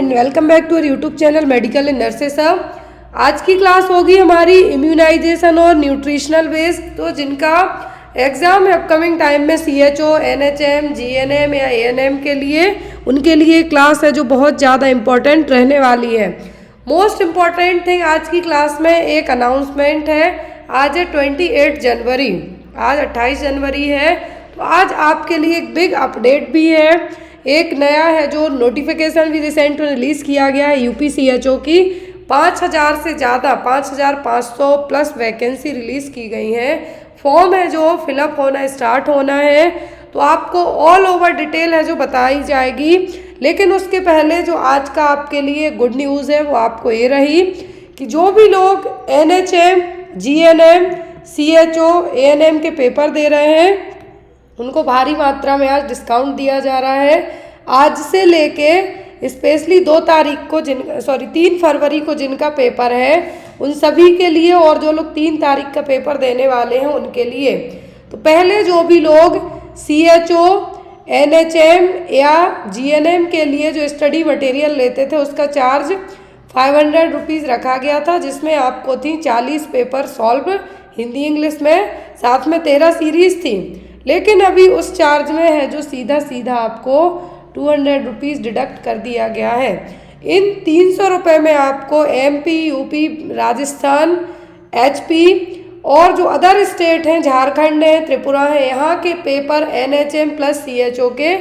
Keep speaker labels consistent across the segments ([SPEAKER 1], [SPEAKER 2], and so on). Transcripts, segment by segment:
[SPEAKER 1] And welcome back to our YouTube channel medical and nurses सब। आज की class होगी हमारी इम्यूनाइजेशन और न्यूट्रिशनल बेस्ड। तो जिनका एग्ज़ाम है अपकमिंग टाइम में CHO, NHM, GNM या ANM के लिए, उनके लिए क्लास है जो बहुत ज़्यादा इम्पोर्टेंट रहने वाली है। मोस्ट इम्पॉर्टेंट थिंग आज की क्लास में एक अनाउंसमेंट है। आज है 28 जनवरी, आज 28 जनवरी है। तो आज आपके लिए एक बिग अपडेट भी है। एक नया है जो नोटिफिकेशन भी रिसेंट रिलीज़ किया गया है UPCHO की। 5000 से ज़्यादा 5500 प्लस वैकेंसी रिलीज़ की गई हैं। फॉर्म है जो फिलअप होना स्टार्ट होना है। तो आपको ऑल ओवर डिटेल है जो बताई जाएगी। लेकिन उसके पहले जो आज का आपके लिए गुड न्यूज़ है वो आपको ये रही कि जो भी लोग NHM, GNM, CHO, ANM के पेपर दे रहे हैं उनको भारी मात्रा में आज डिस्काउंट दिया जा रहा है। आज से लेके स्पेशली 3 फरवरी को जिनका पेपर है उन सभी के लिए, और जो लोग 3 तारीख का पेपर देने वाले हैं उनके लिए। तो पहले जो भी लोग CHO, NHM या GNM के लिए जो स्टडी मटेरियल लेते थे उसका चार्ज 500 रुपीज़ रखा गया था, जिसमें आपको थी 40 पेपर सॉल्व हिंदी इंग्लिश में, साथ में 13 सीरीज़ थी। लेकिन अभी उस चार्ज में है जो सीधा आपको 200 रुपीज़ डिडक्ट कर दिया गया है। इन 300 रुपये में आपको MP, UP, राजस्थान, HP और जो अदर स्टेट हैं, झारखंड है, त्रिपुरा है, यहाँ के पेपर NHM प्लस CHO के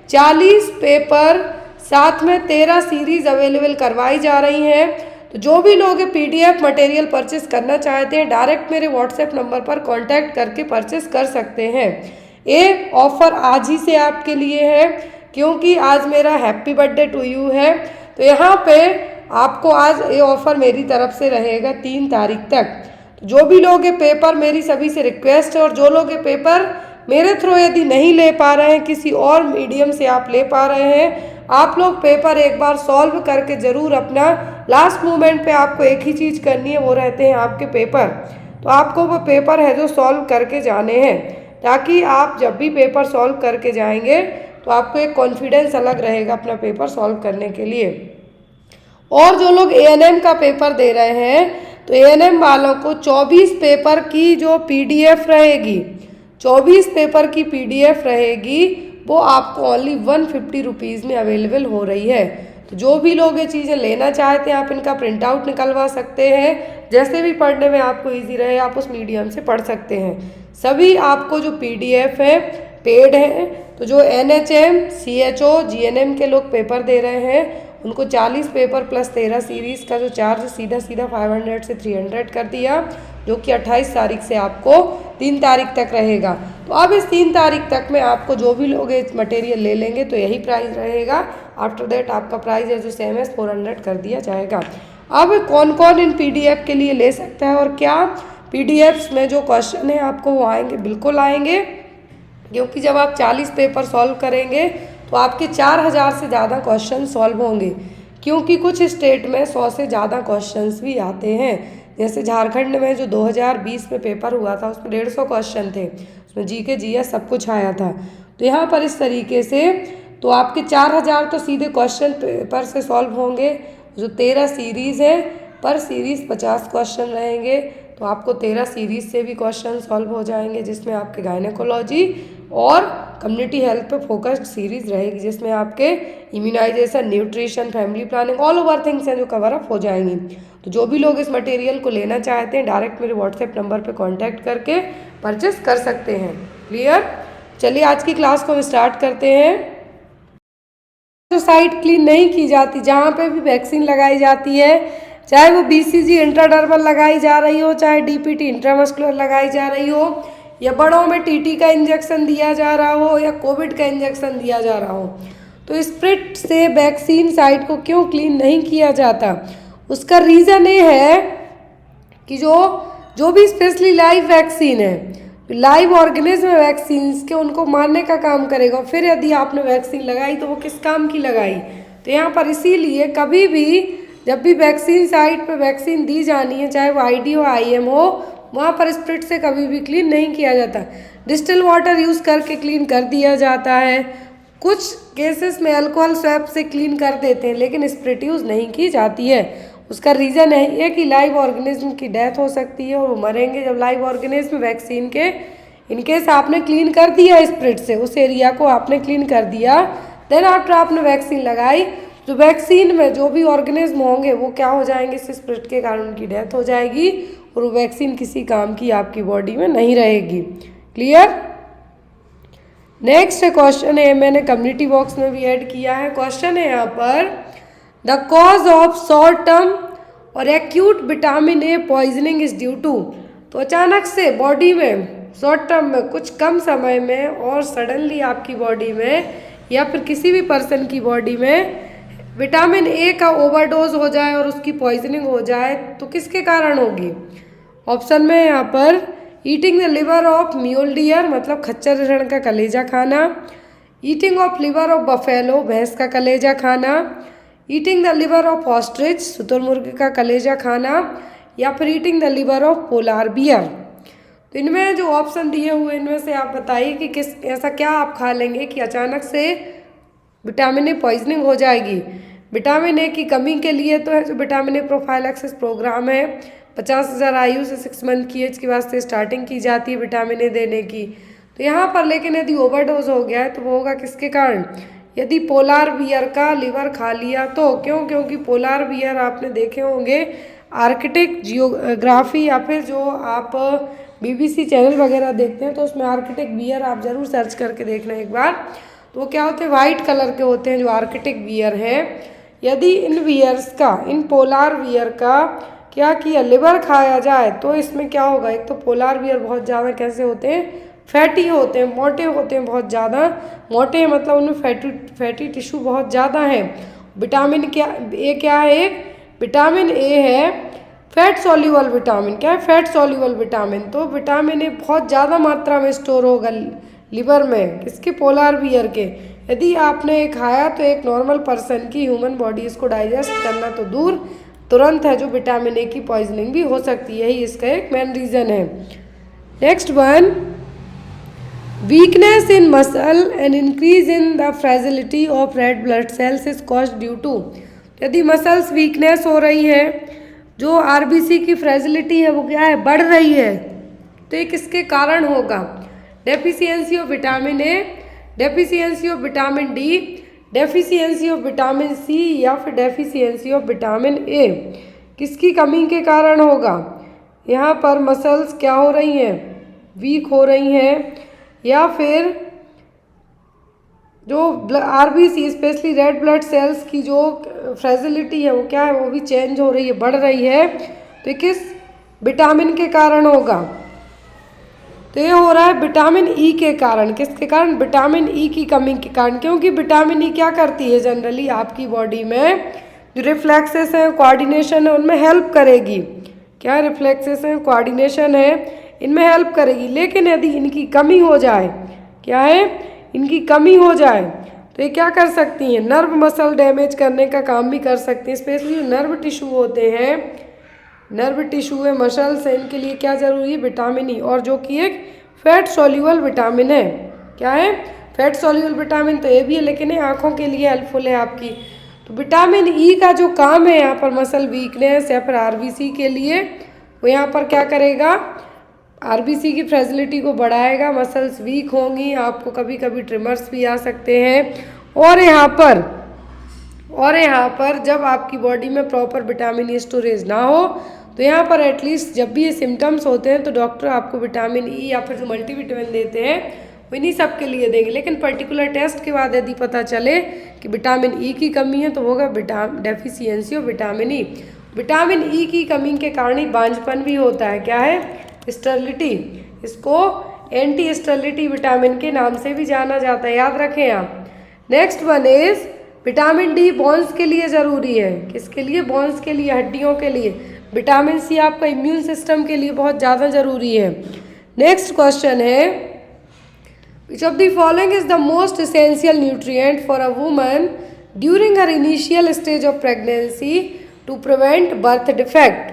[SPEAKER 1] 40 पेपर, साथ में 13 सीरीज़ अवेलेबल करवाई जा रही हैं। तो जो भी लोग PDF मटेरियल परचेस करना चाहते हैं डायरेक्ट मेरे WhatsApp नंबर पर कांटेक्ट करके परचेस कर सकते हैं। ये ऑफ़र आज ही से आपके लिए है क्योंकि आज मेरा हैप्पी बर्थडे टू यू है। तो यहाँ पे आपको आज ये ऑफ़र मेरी तरफ से रहेगा 3 तारीख तक। तो जो भी लोग ये पेपर, मेरी सभी से रिक्वेस्ट है, और जो लोग ये पेपर मेरे थ्रू यदि नहीं ले पा रहे हैं, किसी और मीडियम से आप ले पा रहे हैं, आप लोग पेपर एक बार सॉल्व करके ज़रूर अपना, लास्ट मोमेंट पे आपको एक ही चीज़ करनी है, वो रहते हैं आपके पेपर। तो आपको वो पेपर है जो सॉल्व करके जाने हैं, ताकि आप जब भी पेपर सॉल्व करके जाएंगे तो आपको एक कॉन्फिडेंस अलग रहेगा अपना पेपर सॉल्व करने के लिए। और जो लोग ANM का पेपर दे रहे हैं तो ANM वालों को 24 पेपर की जो PDF रहेगी, 24 पेपर की PDF रहेगी, वो आपको ओनली 150 रुपीज़ में अवेलेबल हो रही है। तो जो भी लोग ये चीज़ें लेना चाहते हैं आप इनका प्रिंट आउट निकलवा सकते हैं। जैसे भी पढ़ने में आपको इजी रहे आप उस मीडियम से पढ़ सकते हैं। सभी आपको जो PDF है पेड है। तो जो NHM, CHO, GNM के लोग पेपर दे रहे हैं उनको 40 पेपर प्लस 13 सीरीज़ का जो चार्ज सीधा 500 से 300 कर दिया, जो कि 28 तारीख से आपको 3 तारीख तक रहेगा। तो अब इस 3 तारीख तक में आपको जो भी लोग इस मटेरियल ले लेंगे तो यही प्राइस रहेगा। आफ्टर दैट आपका प्राइस है जो सेम है 400 कर दिया जाएगा। अब कौन कौन इन PDF के लिए ले सकता है और क्या PDFs में जो क्वेश्चन है आपको वो आएंगे, बिल्कुल आएंगे, क्योंकि जब आप 40 पेपर सॉल्व करेंगे तो आपके 4000 से ज़्यादा क्वेश्चन सॉल्व होंगे, क्योंकि कुछ स्टेट में 100 से ज़्यादा क्वेश्चंस भी आते हैं। जैसे झारखंड में जो 2020 में पेपर हुआ था उसमें 150 क्वेश्चन थे, उसमें GK GS सब कुछ आया था। तो यहाँ पर इस तरीके से तो आपके 4000 तो सीधे क्वेश्चन पेपर से सॉल्व होंगे। जो 13 सीरीज़ है, पर सीरीज़ 50 क्वेश्चन रहेंगे, तो आपको 13 सीरीज़ से भी क्वेश्चन सॉल्व हो जाएंगे, जिसमें आपके गायनेकोलॉजी और कम्युनिटी हेल्थ पे फोकस्ड सीरीज़ रहेगी, जिसमें आपके immunisation, nutrition, family planning, all over things हैं जो कवर अप हो जाएंगी। तो जो भी लोग इस मटेरियल को लेना चाहते हैं डायरेक्ट मेरे WhatsApp नंबर पे कांटेक्ट करके परचेस कर सकते हैं। क्लियर? चलिए आज की क्लास को हम स्टार्ट करते हैं। जो साइट क्लीन नहीं की जाती, जहाँ पे भी वैक्सीन लगाई जाती है, चाहे वो BCG इंट्राडर्मल लगाई जा रही हो, चाहे DPT इंट्रामस्कुलर लगाई जा रही हो, या बड़ों में TT का इंजेक्शन दिया जा रहा हो, या कोविड का इंजेक्शन दिया जा रहा हो, तो स्प्रिट से वैक्सीन साइट को क्यों क्लीन नहीं किया जाता? उसका रीज़न ये है कि जो भी स्पेशली लाइव वैक्सीन है, लाइव ऑर्गेनिज्म वैक्सीन के उनको मारने का काम करेगा। फिर यदि आपने वैक्सीन लगाई तो वो किस काम की लगाई? तो यहाँ पर इसीलिए कभी भी जब भी वैक्सीन साइट पे वैक्सीन दी जानी है, चाहे वो ID हो, IM हो, वहाँ पर स्प्रिट से कभी भी क्लीन नहीं किया जाता। डिस्टिल वाटर यूज़ करके क्लीन कर दिया जाता है। कुछ केसेस में अल्कोहल स्वैब से क्लीन कर देते हैं, लेकिन स्प्रिट यूज़ नहीं की जाती है। उसका रीज़न है ये कि लाइव ऑर्गेनिज्म की डेथ हो सकती है और वो मरेंगे जब लाइव ऑर्गेनिज्म वैक्सीन के इनकेस आपने क्लीन कर दिया स्प्रिट से, उस एरिया को आपने क्लीन कर दिया, देन आफ्टर आपने वैक्सीन लगाई, तो वैक्सीन में जो भी ऑर्गेनिज्म होंगे वो क्या हो जाएंगे, इस स्प्रिट के कारण उनकी डेथ हो जाएगी और वो वैक्सीन किसी काम की आपकी बॉडी में नहीं रहेगी। क्लियर। नेक्स्ट क्वेश्चन है, मैंने कम्युनिटी बॉक्स में भी ऐड किया है। क्वेश्चन है यहाँ पर, the cause of short term और acute vitamin A poisoning is due to. तो अचानक से बॉडी में शॉर्ट टर्म में कुछ कम समय में और सडनली आपकी बॉडी में या फिर किसी भी पर्सन की बॉडी में विटामिन ए का ओवरडोज हो जाए और उसकी पॉइजनिंग हो जाए तो किसके कारण होगी। ऑप्शन में यहाँ पर eating the liver of mule deer मतलब खच्चर हिरण का कलेजा खाना, eating of liver of buffalo भैंस का कलेजा खाना, eating the liver of ostrich शुतुरमुर्ग का कलेजा खाना, या फिर eating the liver of polar bear. तो इनमें जो ऑप्शन दिए हुए इनमें से आप बताइए कि किस ऐसा क्या आप खा लेंगे कि अचानक से विटामिन ए पॉइजनिंग हो जाएगी। विटामिन ए की कमी के लिए तो है जो विटामिन ए प्रोफाइलैक्सिस प्रोग्राम है, 50,000 आयु से 6 मंथ की एज के वास्ते स्टार्टिंग की जाती है विटामिन ए देने की। तो यहाँ पर लेकिन यदि ओवरडोज हो गया है तो वो होगा किसके कारण, यदि पोलार बियर का लिवर खा लिया तो। क्यों? क्योंकि पोलार बियर आपने देखे होंगे आर्कटिक जियोग्राफी या फिर जो आप BBC चैनल वगैरह देखते हैं तो उसमें आर्कटिक बियर आप ज़रूर सर्च करके देखना एक बार। तो वो क्या होते हैं, वाइट कलर के होते हैं जो आर्कटिक बियर हैं। यदि इन बियर्स का, इन पोलार बियर का क्या किया, लिवर खाया जाए तो इसमें क्या होगा, एक तो पोलार बियर बहुत ज़्यादा कैसे होते हैं, फैटी होते हैं, मोटे होते हैं, बहुत ज़्यादा मोटे हैं मतलब उनमें फैटी टिश्यू बहुत ज़्यादा है। विटामिन क्या है, एक विटामिन ए है फैट सॉल्यूबल विटामिन। क्या है, फैट सॉल्यूबल विटामिन। तो विटामिन ए बहुत ज़्यादा मात्रा में स्टोर होगा लिवर में, किसके, पोलार बियर के। यदि आपने खाया तो एक नॉर्मल पर्सन की ह्यूमन बॉडी इसको डाइजेस्ट करना तो दूर, तुरंत है जो विटामिन ए की पॉइजनिंग भी हो सकती है, यही इसका एक मेन रीज़न है। Next one, weakness in muscle and increase in the fragility of red blood cells is caused due to. यदि मसल्स वीकनेस हो रही है, जो RBC की फ्रेजिलिटी है वो क्या है, बढ़ रही है, तो ये किसके कारण होगा, deficiency of vitamin A, deficiency of vitamin D, deficiency of vitamin C या फिर डेफिशिएंसी ऑफ विटामिन ए। किसकी कमी के कारण होगा, यहाँ पर मसल्स क्या हो रही हैं, वीक हो रही हैं, या फिर जो RBC specially red blood sales की जो फ्रेजिलिटी है वो क्या है, वो भी चेंज हो रही है, बढ़ रही है। तो ये किस विटामिन के कारण होगा, तो ये हो रहा है विटामिन ई के कारण। किसके कारण, विटामिन ई की कमी के कारण। क्योंकि विटामिन ई क्या करती है, जनरली आपकी बॉडी में जो रिफ्लेक्सेस हैं, कोऑर्डिनेशन है, उनमें हेल्प करेगी। क्या रिफ्लेक्सेस हैं, कोऑर्डिनेशन है, इनमें हेल्प करेगी। लेकिन यदि इनकी कमी हो जाए, क्या है, इनकी कमी हो जाए तो ये क्या कर सकती हैं, नर्व मसल डैमेज करने का काम भी कर सकती हैं। स्पेशली जो नर्व टिश्यू होते हैं, नर्व टिश्यू है, मसल्स है, इनके लिए क्या जरूरी है, विटामिन ई, और जो कि एक फैट सॉल्यूबल विटामिन है। क्या है, फैट सॉल्यूबल विटामिन। तो ये भी है, लेकिन ये आँखों के लिए हेल्पफुल है आपकी। तो विटामिन ई का जो काम है यहाँ पर मसल वीकनेस या फिर RBC के लिए, वो यहाँ पर क्या करेगा, RBC की फ्रेजिलिटी को बढ़ाएगा, मसल्स वीक होंगी, आपको कभी कभी ट्रिमर्स भी आ सकते हैं। और यहाँ पर जब आपकी बॉडी में प्रॉपर विटामिन ई स्टोरेज ना हो तो यहाँ पर एटलीस्ट जब भी ये सिम्टम्स होते हैं तो डॉक्टर आपको विटामिन ई या फिर जो मल्टीविटामिन देते हैं वो इन्हीं सब के लिए देंगे। लेकिन पर्टिकुलर टेस्ट के बाद यदि पता चले कि विटामिन ई की कमी है तो होगा deficiency of vitamin E. Vitamin E की कमी के कारण ही बांझपन भी होता है। क्या है, स्टेरिलिटी। इसको एंटी स्टेरिलिटी विटामिन के नाम से भी जाना जाता है, याद रखें आप। Next one is vitamin D bones के लिए ज़रूरी है। किसके लिए, बोन्स के लिए, हड्डियों के लिए। विटामिन सी आपका इम्यून सिस्टम के लिए बहुत ज़्यादा ज़रूरी है। नेक्स्ट क्वेश्चन है, which of the following is the most essential nutrient for a woman during her initial stage of pregnancy to prevent birth defect.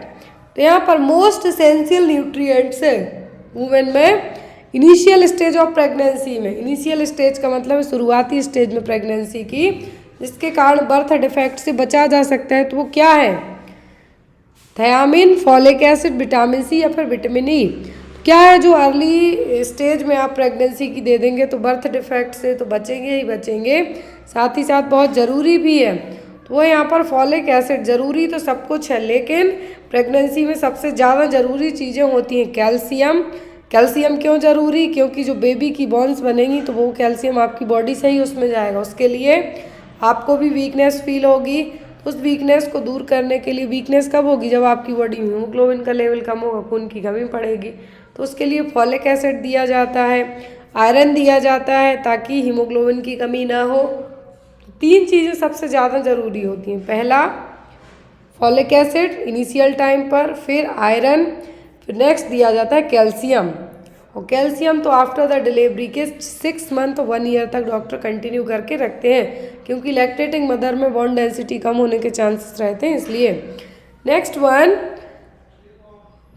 [SPEAKER 1] तो यहाँ पर मोस्ट एसेंशियल न्यूट्रिएंट्स है वुमेन में, इनिशियल स्टेज ऑफ प्रेगनेंसी में, initial stage का मतलब है शुरुआती स्टेज में प्रेगनेंसी की, जिसके कारण बर्थ डिफेक्ट से बचा जा सकता है, तो वो क्या है? Thiamine, folic acid, vitamin C या फिर विटामिन ई। क्या है जो अर्ली स्टेज में आप प्रेगनेंसी की दे देंगे तो बर्थ डिफेक्ट से तो बचेंगे ही बचेंगे, साथ ही साथ बहुत ज़रूरी भी है। तो वो यहाँ पर फॉलिक एसिड, ज़रूरी तो सब कुछ है, लेकिन प्रेगनेंसी में सबसे ज़्यादा ज़रूरी चीज़ें होती हैं कैल्शियम। कैल्शियम क्यों ज़रूरी? क्योंकि जो बेबी की बोन्स बनेंगी तो वो कैल्शियम आपकी बॉडी से ही उसमें जाएगा। उसके लिए आपको भी वीकनेस फील होगी, तो उस वीकनेस को दूर करने के लिए, वीकनेस कब होगी? जब आपकी बॉडी में हीमोग्लोबिन का लेवल कम होगा, खून की कमी पड़ेगी, तो उसके लिए फॉलिक एसिड दिया जाता है, आयरन दिया जाता है ताकि हीमोग्लोबिन की कमी ना हो। तीन चीज़ें सबसे ज़्यादा ज़रूरी होती हैं, पहला फॉलिक एसिड इनिशियल टाइम पर, फिर आयरन, फिर नेक्स्ट दिया जाता है कैल्शियम। और कैल्शियम तो आफ्टर द डिलीवरी के 6 मंथ 1 ईयर तक डॉक्टर कंटिन्यू करके रखते हैं, क्योंकि लैक्टेटिंग मदर में बॉन डेंसिटी कम होने के चांसेस रहते हैं, इसलिए। Next one,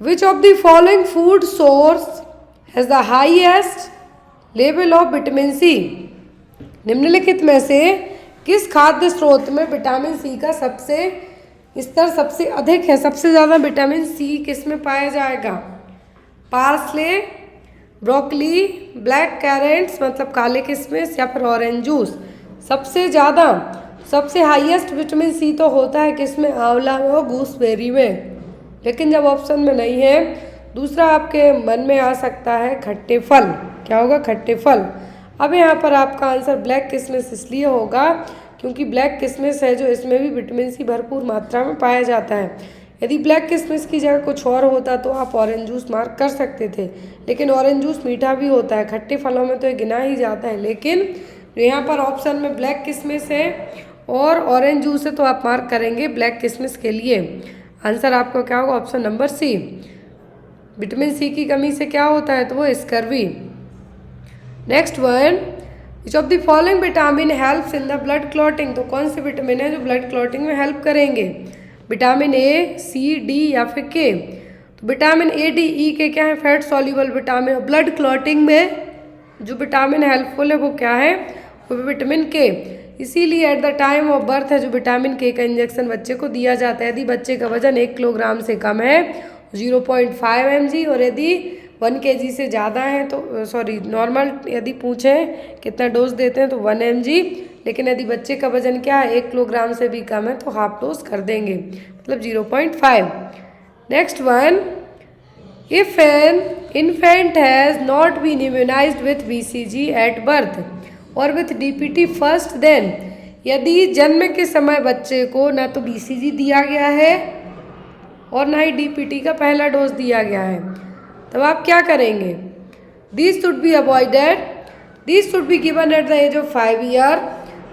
[SPEAKER 1] which of the following food source has the highest level of vitamin C? निम्नलिखित में से किस खाद्य स्रोत में विटामिन सी का स्तर सबसे अधिक है? सबसे ज़्यादा विटामिन सी किस में पाया जाएगा? पार्सले, ब्रोकली, ब्लैक कैरेट्स मतलब काले किशमिश या फिर ऑरेंज जूस। सबसे ज़्यादा, सबसे हाईएस्ट विटामिन सी तो होता है किसमें? आंवला में और गूसबेरी में। लेकिन जब ऑप्शन में नहीं है, दूसरा आपके मन में आ सकता है खट्टे फल। क्या होगा? खट्टे फल। अब यहाँ पर आपका आंसर ब्लैक किशमिश इसलिए होगा क्योंकि ब्लैक किशमिश है जो, इसमें भी विटामिन सी भरपूर मात्रा में पाया जाता है। यदि ब्लैक किशमिश की जगह कुछ और होता तो आप ऑरेंज जूस मार्क कर सकते थे, लेकिन ऑरेंज जूस मीठा भी होता है, खट्टे फलों में तो ये गिना ही जाता है। लेकिन यहाँ पर ऑप्शन में ब्लैक किशमिश है और ऑरेंज जूस है, तो आप मार्क करेंगे ब्लैक किशमिश के लिए। आंसर आपका क्या होगा? Option number C. Vitamin C की कमी से क्या होता है? तो वो scurvy. Next one, which of the following vitamin helps in the blood clotting? तो कौन से विटामिन है जो ब्लड क्लॉटिंग में हेल्प करेंगे? विटामिन ए, सी, डी या फिर के? तो विटामिन ए, डी, ई के क्या है? Fat soluble vitamin. Blood clotting में जो विटामिन हेल्पफुल है वो क्या है? वो विटामिन के। इसीलिए eight the time of birth है जो विटामिन के का इंजेक्शन बच्चे को दिया जाता है यदि बच्चे का वजन 1 किलोग्राम से कम है, 0.5 mg, और यदि 1 kg से ज़्यादा है तो नॉर्मल यदि पूछें कितना डोज देते हैं तो 1 mg, लेकिन यदि बच्चे का वजन क्या है 1 किलोग्राम से भी कम है तो हाफ डोज कर देंगे, मतलब 0.5। Next one, if an infant has not been immunised with BCG at birth और विथ DPT फर्स्ट, देन यदि जन्म के समय बच्चे को ना तो BCG दिया गया है और ना ही DPT का पहला डोज दिया गया है, तब आप क्या करेंगे? These should be avoided. These should be given at the age of 5 years.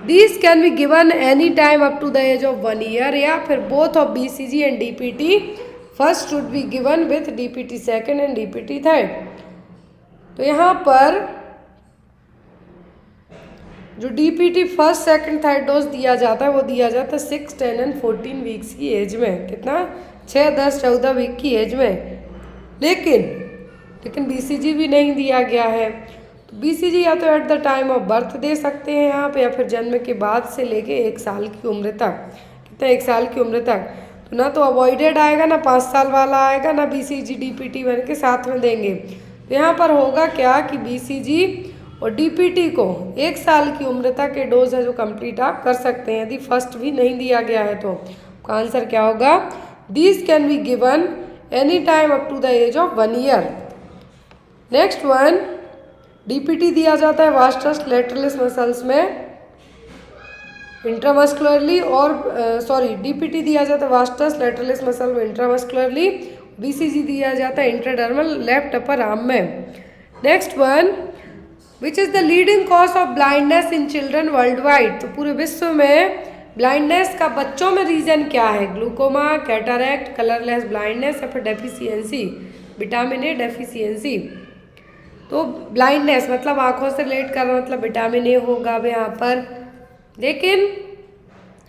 [SPEAKER 1] These can be given any time up to the age of 1 year, या फिर both of BCG and DPT first should be given with DPT second and DPT third. तो यहाँ पर जो DPT first second third dose दिया जाता है वो दिया जाता है 6, 10 एंड 14 वीक्स की एज में। कितना? 6, 10, 14 वीक की एज में। लेकिन BCG भी नहीं दिया गया है, तो BCG या तो at the time of birth दे सकते हैं आप, या फिर जन्म के बाद से लेके 1 साल की उम्र तक। कितना? 1 साल की उम्र तक। तो ना तो अवॉइडेड आएगा, ना 5 साल वाला आएगा, ना BCG DPT बन के साथ में देंगे। तो यहाँ पर होगा क्या कि BCG और DPT को 1 साल की उम्र तक के डोज है जो कंप्लीट आप कर सकते हैं, यदि फर्स्ट भी नहीं दिया गया है तो। आपका आंसर क्या होगा? These can be given any time up to the age of 1 year. Next one, DPT दिया जाता है वास्टस लैटरलिस मसल्स में इंट्रामस्कुलरली, और DPT दिया जाता है वास्टस लैटरलिस मसल में इंट्रामस्कुलरली, BCG दिया जाता है इंट्राडर्मल लेफ्ट अपर आर्म में। Next one, which is the leading cause of blindness in children world wide? तो पूरे विश्व में ब्लाइंडनेस का बच्चों में रीजन क्या है? ग्लूकोमा, कैटरैक्ट, कलरलेस ब्लाइंडनेस या फिर डेफिशिएंसी? Vitamin A deficiency. तो ब्लाइंडनेस मतलब आंखों से रिलेट कर रहा, मतलब विटामिन ए होगा अब यहाँ पर। लेकिन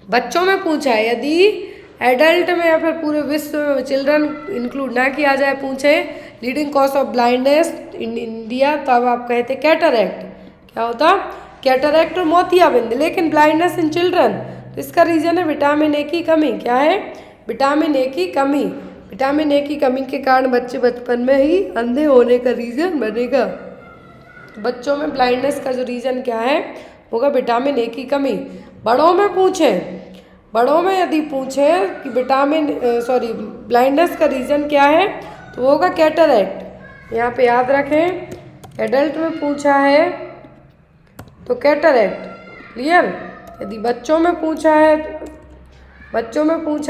[SPEAKER 1] बच्चों में पूछा है, यदि एडल्ट में या फिर पूरे विश्व में चिल्ड्रन इंक्लूड ना किया जाए, पूछे leading cause of blindness in India, तब आप कहते कैटरैक्ट। क्या होता? कैटरैक्ट और मोतियाबिंद। लेकिन ब्लाइंडनेस इन चिल्ड्रन, तो इसका रीजन है विटामिन ए की कमी। क्या है? विटामिन ए की कमी। विटामिन ए की कमी के कारण बच्चे बचपन में ही अंधे होने का रीजन बनेगा। बच्चों में ब्लाइंडनेस का जो रीजन क्या है होगा विटामिन ए की कमी। बड़ों में पूछें, बड़ों में यदि पूछें कि ब्लाइंडनेस का रीजन क्या है, तो वो होगा कैटरैक्ट। यहाँ पे याद रखें, एडल्ट में पूछा है तो कैटरैक्ट। क्लियर? यदि बच्चों में पूछा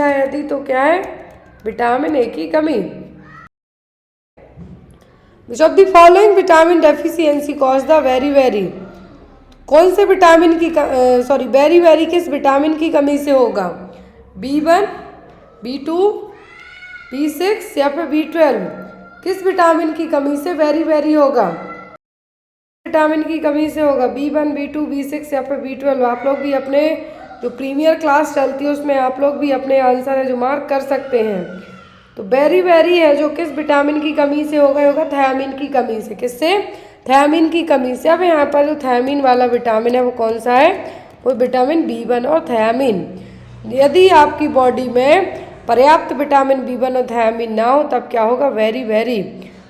[SPEAKER 1] है यदि, तो क्या है? विटामिन ए की कमी। विच of the following vitamin deficiency cause the very, कौन से विटामिन की वेरी किस विटामिन की कमी से होगा? B1, B2, B6 या फिर B12? किस विटामिन की कमी से वेरी होगा? विटामिन की कमी से होगा B1, B2, B6 या फिर B12। आप लोग भी अपने जो प्रीमियर क्लास चलती है उसमें आप लोग भी अपने आंसर है जो मार्क कर सकते हैं। तो वेरी है जो किस विटामिन की कमी से होगा थायमिन की कमी से। किससे? थायमिन की कमी से। अब यहाँ पर जो थायमिन वाला विटामिन है वो कौन सा है? वो विटामिन B1 और थायमिन। यदि आपकी बॉडी में पर्याप्त विटामिन B1 और थायमिन ना हो तब क्या होगा?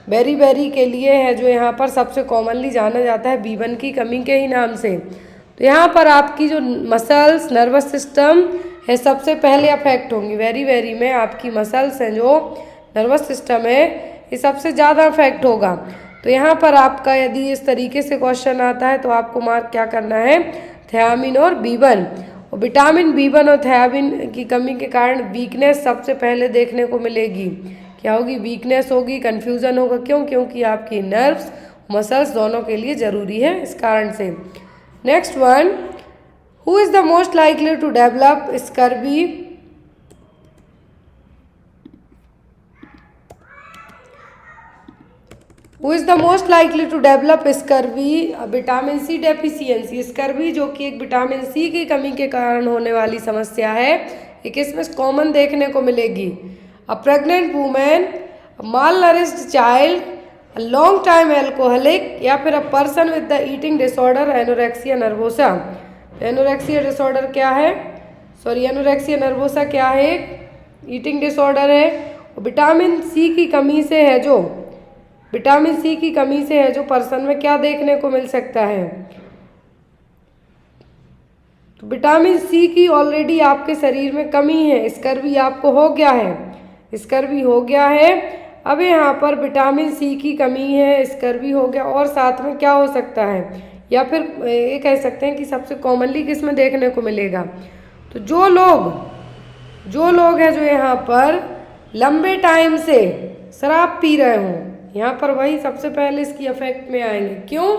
[SPEAKER 1] वेरी के लिए है जो यहाँ पर सबसे कॉमनली जाना जाता है B1 की कमी के ही नाम से। तो यहाँ पर आपकी जो मसल्स, नर्वस सिस्टम है सबसे पहले अफेक्ट होंगी। वेरी में आपकी मसल्स हैं जो नर्वस सिस्टम है ये सबसे ज़्यादा अफेक्ट होगा। तो यहाँ पर आपका यदि इस तरीके से क्वेश्चन आता है तो आपको मार्क क्या करना है? थायमिन और B1। और विटामिन B1 और थायमिन की कमी के कारण वीकनेस सबसे पहले देखने को मिलेगी। क्या होगी? वीकनेस होगी, कन्फ्यूज़न होगा। क्यों? क्योंकि आपकी नर्व्स, मसल्स दोनों के लिए ज़रूरी है इस कारण से। Next one, who is the most likely to develop scurvy? Who is the most likely to develop scurvy? Vitamin C deficiency. Scurvy जो कि एक विटामिन सी की कमी के कारण होने वाली समस्या है, ये किसमें कॉमन देखने को मिलेगी? अ प्रेग्नेंट वूमेन, माल nourished child, long time alcoholic या फिर a person with the eating disorder anorexia nervosa. Anorexia disorder क्या है? एनोरेक्सिया नर्वोसा क्या है? ईटिंग डिसऑर्डर है। विटामिन सी की कमी से है जो पर्सन में क्या देखने को मिल सकता है? तो विटामिन सी की ऑलरेडी आपके शरीर में कमी है, स्कर्वी आपको हो गया है, अब यहाँ पर विटामिन सी की कमी है, स्कर्वी हो गया, और साथ में क्या हो सकता है? या फिर ये कह सकते हैं कि सबसे कॉमनली किस में देखने को मिलेगा? तो जो लोग हैं जो यहाँ पर लंबे टाइम से शराब पी रहे हों, यहाँ पर वही सबसे पहले इसकी अफेक्ट में आएंगे। क्यों?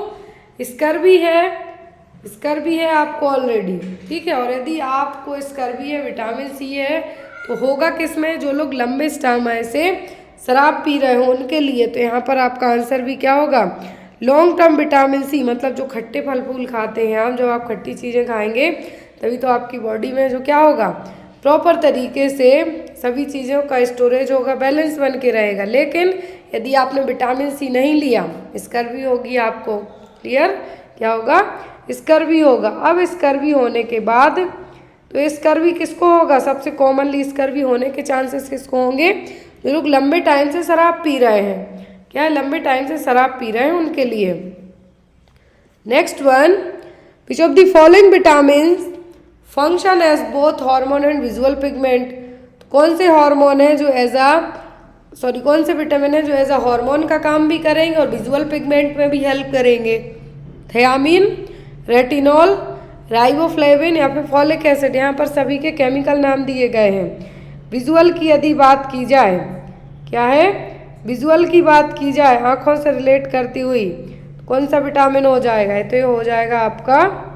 [SPEAKER 1] स्कर्वी है आपको ऑलरेडी, ठीक है। और यदि आपको स्कर्वी है, विटामिन सी है, तो होगा किसमें? जो लोग लंबे समय से शराब पी रहे हो उनके लिए। तो यहाँ पर आपका आंसर भी क्या होगा? Long term vitamin C. मतलब जो खट्टे फल फूल खाते हैं आप, जब आप खट्टी चीज़ें खाएंगे तभी तो आपकी बॉडी में जो क्या होगा? प्रॉपर तरीके से सभी चीज़ों का स्टोरेज होगा, बैलेंस बन के रहेगा। लेकिन यदि आपने विटामिन सी नहीं लिया, स्कर्वी होगी आपको। क्लियर? क्या होगा? स्कर्वी होगा। अब स्कर्वी होने के बाद तो स्कर्वी किसको होगा? सबसे कॉमनली स्कर्वी होने के चांसेस किसको होंगे? जो लोग लंबे टाइम से शराब पी रहे हैं। क्या है? लंबे टाइम से शराब पी रहे हैं उनके लिए। Next one, which of the following vitamin function as both hormone and visual pigment? कौन से हार्मोन है जो कौन से विटामिन है जो एज अ हार्मोन का काम भी करेंगे और विजुअल पिगमेंट में भी हेल्प करेंगे? थियामिन, रेटिनॉल, राइबोफ्लेविन या फिर फॉलिक एसिड। यहाँ पर सभी के केमिकल नाम दिए गए हैं। विजुअल की यदि बात की जाए, क्या है? विजुअल की बात की जाए आँखों से रिलेट करती हुई, कौन सा विटामिन हो जाएगा? तो ये हो जाएगा आपका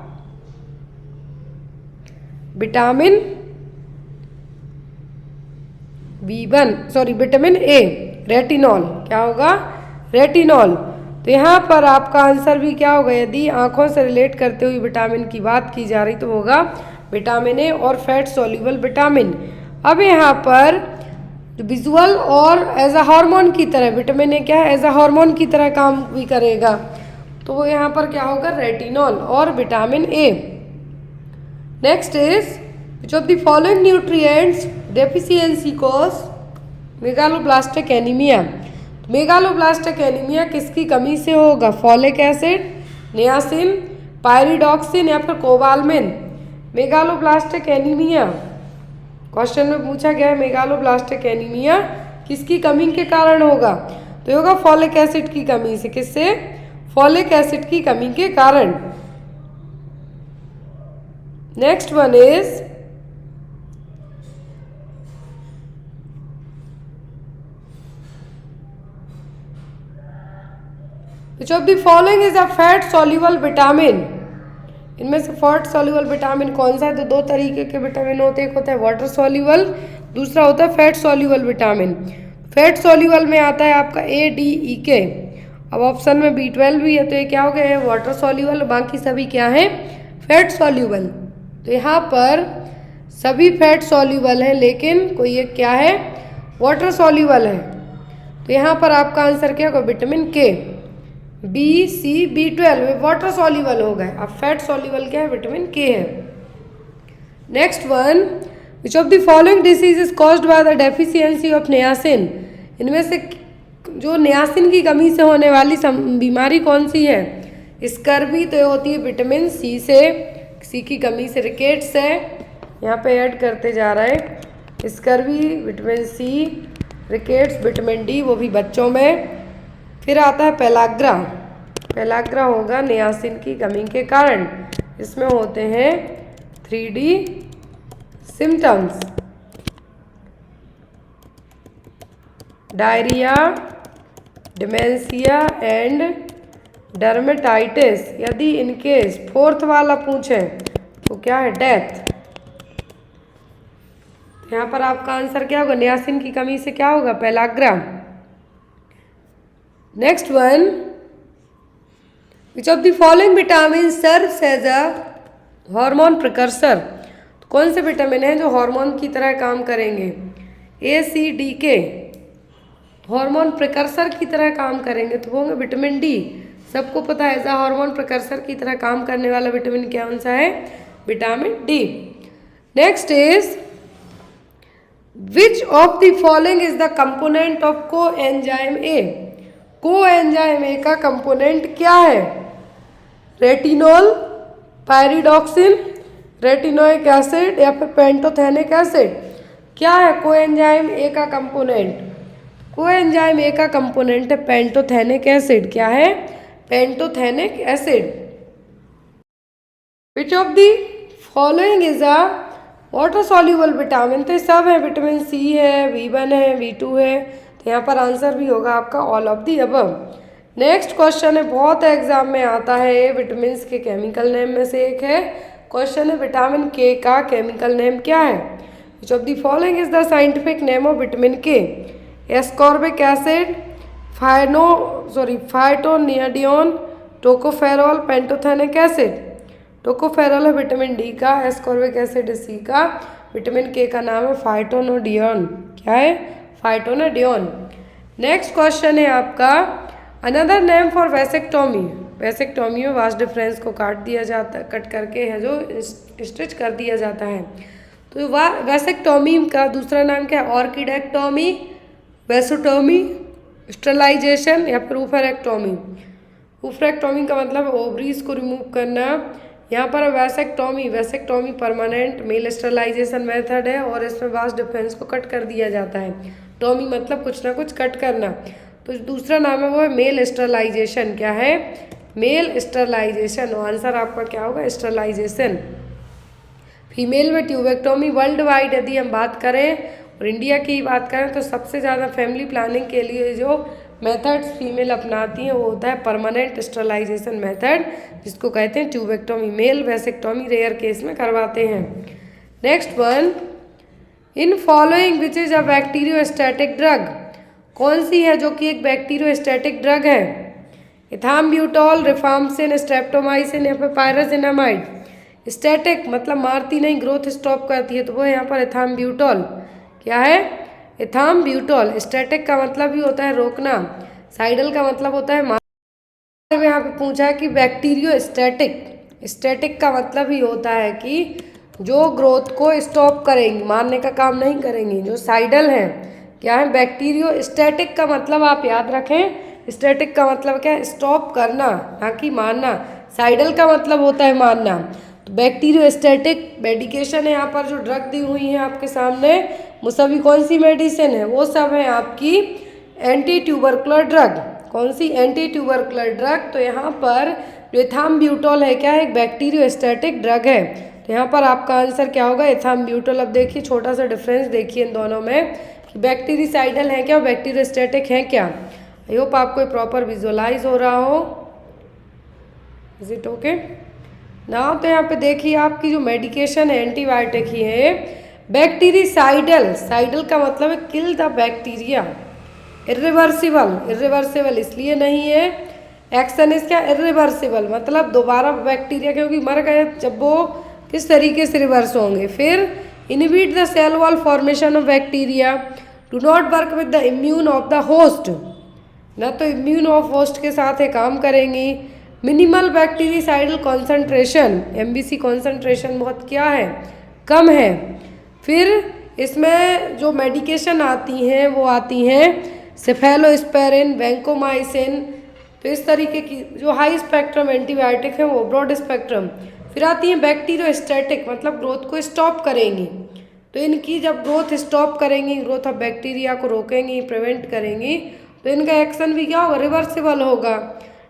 [SPEAKER 1] विटामिन विटामिन ए, रेटिनॉल। क्या होगा? रेटिनॉल। तो यहाँ पर आपका आंसर भी क्या होगा? यदि आँखों से रिलेट करते हुए विटामिन की बात की जा रही तो होगा विटामिन ए और फैट सोल्यूबल विटामिन। अब यहाँ पर विजुअल और एज अ हार्मोन की तरह, विटामिन ए क्या है, एज अ हार्मोन की तरह काम भी करेगा। तो वो यहाँ पर क्या होगा, रेटिनॉल और vitamin A. Next is which of the following nutrients deficiency cause megaloblastic anaemia. Megaloblastic anaemia किसकी कमी से होगा, फॉलिक एसिड, नियासिन, पायरिडॉक्सिन या फिर कोबालमिन। मेगालोब्लास्टिक एनीमिया क्वेश्चन में पूछा गया है, मेगालोब्लास्टिक एनीमिया किसकी कमी के कारण होगा, तो ये होगा फॉलिक एसिड की कमी से। किससे, फॉलिक एसिड की कमी के कारण। Next one is which of the following is a fat soluble vitamin. इनमें से फैट सॉल्युबल विटामिन कौन सा है, तो दो तरीके के विटामिन होते हैं, एक होता है वाटर सॉल्युबल, दूसरा होता है fat soluble vitamin. Fat soluble में आता है आपका ए, डी, ई, के। अब ऑप्शन में B12 भी है, तो ये क्या हो गया, वाटर सॉल्युबल, बाकी सभी क्या है, फैट सॉल्युबल। तो यहाँ पर सभी फैट सॉल्युबल है, लेकिन कोई एक क्या है, वाटर सॉल्युबल है। तो यहाँ पर आपका आंसर क्या होगा, विटामिन के। B, C, B12 water soluble हो गए। अब फैट सॉल्युबल क्या है, विटामिन के है। Next one, which of the following disease is caused by the deficiency of niacin. इनमें से जो नियासिन की कमी से होने वाली बीमारी कौन सी है, स्कर्वी, तो ये होती है विटामिन सी से, सी की कमी से। रिकेट्स है, यहाँ पे ऐड करते जा रहे हैं, scurvy vitamin C, rickets vitamin D, वो भी बच्चों में। फिर आता है पेलाग्रा। पेलाग्रा होगा नियासिन की कमी के कारण। इसमें होते हैं 3D symptoms, diarrhoea, dementia and dermatitis. यदि इनकेस फोर्थ वाला पूछें तो क्या है, डेथ। यहाँ पर आपका आंसर क्या होगा, नियासिन की कमी से क्या होगा, pellagra. Next one, which of the following vitamin serves as a hormone precursor. कौन से विटामिन हैं जो हार्मोन की तरह काम करेंगे, ए, सी, डी, के, हार्मोन प्रिकर्सर की तरह काम करेंगे, तो वो होंगे विटामिन डी। सबको पता है एज अ हार्मोन प्रिकर्सर की तरह काम करने वाला विटामिन कौन सा है, vitamin D. Next is which of the following is the component of coenzyme A. Coenzyme A का कंपोनेंट क्या है, रेटिनॉल, पायरिडॉक्सिन, रेटिनोइक एसिड या फिर पेंटोथेनिक एसिड। क्या है कोएंजाइम ए का कंपोनेंट, कोएंजाइम ए का कंपोनेंट है पेंटोथेनिक एसिड। क्या है, pantothenic acid. Which of the following is a water soluble vitamin, तो सब है, विटामिन सी है, B1 है, B2 है। तो यहाँ पर आंसर भी होगा आपका all of the above. Next question है, बहुत एग्जाम में आता है, ये विटामिन के केमिकल नेम में से एक है। क्वेश्चन है विटामिन के का केमिकल नेम क्या है। Which of the following is the scientific name of vitamin K, ascorbic acid, phytonadione, tocopherol, pantothenic acid. Tocopherol है विटामिन डी का, एस्कॉर्बिक एसिड सी का, विटामिन के का नाम है फाइटोनोडियन। क्या है, फाइटोनोडियन। नेक्स्ट क्वेश्चन है आपका, another name for vasectomy. Vasectomy में वास्ट डिफरेंस को काट दिया जाता, कट करके है जो स्टिच कर दिया जाता है। तो वैसेक्टोमी का दूसरा नाम क्या है, ऑर्किडेक्टोमी, वेसोटोमी, स्टरलाइजेशन या फिर ऊफरेक्टोमी। ऊफरेक्टोमी का मतलब ओवरीज को रिमूव करना। यहाँ पर vasectomy, vasectomy permanent male sterilisation method है और इसमें वास्ट डिफरेंस को कट कर दिया जाता है। टोमी मतलब कुछ ना कुछ कट करना। तो दूसरा नाम है वो है मेल स्टरलाइजेशन। क्या है, मेल स्टरलाइजेशन। आंसर आपका क्या होगा, स्टरलाइजेशन। फीमेल में ट्यूबेक्टोमी। वर्ल्ड वाइड यदि हम बात करें और इंडिया की बात करें तो सबसे ज़्यादा फैमिली प्लानिंग के लिए जो मेथड्स फीमेल अपनाती हैं वो होता है परमानेंट स्टरलाइजेशन मेथड, जिसको कहते हैं tubectomy. Male vasectomy rare case में करवाते हैं। Next one, in following which is a bacteriostatic drug. कौन सी है जो कि एक बैक्टीरियोस्टैटिक ड्रग है, इथाम्ब्यूटॉल, रिफाम्सिन, स्ट्रेप्टोमाइसिन या फिर पायरासिनामाइड। स्टैटिक मतलब मारती नहीं, ग्रोथ स्टॉप करती है, तो वो यहाँ पर इथाम्ब्यूटॉल। क्या है, इथाम्ब्यूटोल। स्टैटिक का मतलब ही होता है रोकना, साइडल का मतलब होता है मारना। यहाँ पे पूछा है कि बैक्टीरियो स्टैटिक, स्टैटिक का मतलब ही होता है कि जो ग्रोथ को स्टॉप करेंगी, मारने का काम नहीं करेंगी। जो साइडल हैं क्या है, बैक्टीरियो स्टैटिक का मतलब आप याद रखें, स्टैटिक का मतलब क्या है, स्टॉप करना ना कि मारना। साइडल का मतलब होता है मारना। तो बैक्टीरियो स्टैटिक मेडिकेशन है यहाँ पर जो ड्रग दी हुई है आपके सामने, वो सभी कौन सी मेडिसिन है, वो सब है आपकी एंटी ट्यूबरकुलर ड्रग। कौन सी, एंटी ट्यूबरकुलर ड्रग। तो यहाँ पर जो इथाम्ब्यूटोल है क्या है, एक बैक्टीरियो स्टैटिक ड्रग है। तो यहाँ पर आपका आंसर क्या होगा, इथाम्ब्यूटोल। अब देखिए छोटा सा डिफरेंस देखिए इन दोनों में कि बैक्टीरिसाइडल है क्या और बैक्टीरियोस्टैटिक है क्या। आई होप आपको प्रॉपर विजुअलाइज हो रहा हो। इज इट ओके ना। तो यहाँ पे देखिए आपकी जो मेडिकेशन है एंटीबायोटिक ही है। बैक्टीरिसाइडल, साइडल का मतलब है kill the bacteria. Irreversible, irreversible इसलिए नहीं है, एक्शन इसका इरिवर्सिबल मतलब दोबारा बैक्टीरिया क्योंकि मर गए, जब वो किस तरीके से रिवर्स होंगे। फिर inhibit the cell wall formation of bacteria, do not work with the immune of the host, ना तो इम्यून ऑफ होस्ट के साथ ये काम करेंगी। Minimal bactericidal concentration, MBC concentration बहुत क्या है, कम है। फिर इसमें जो मेडिकेशन आती हैं वो आती हैं सेफेलोस्पेरिन, वैंकोमाइसिन। तो इस तरीके की जो हाई स्पेक्ट्रम एंटीबायोटिक है वो ब्रॉड स्पेक्ट्रम। फिर आती हैं बैक्टीरियोस्टैटिक मतलब ग्रोथ को स्टॉप करेंगी। तो इनकी जब ग्रोथ स्टॉप करेंगी, ग्रोथ ऑफ बैक्टीरिया को रोकेंगी, प्रिवेंट करेंगी, तो इनका एक्शन भी क्या होगा, रिवर्सिबल होगा।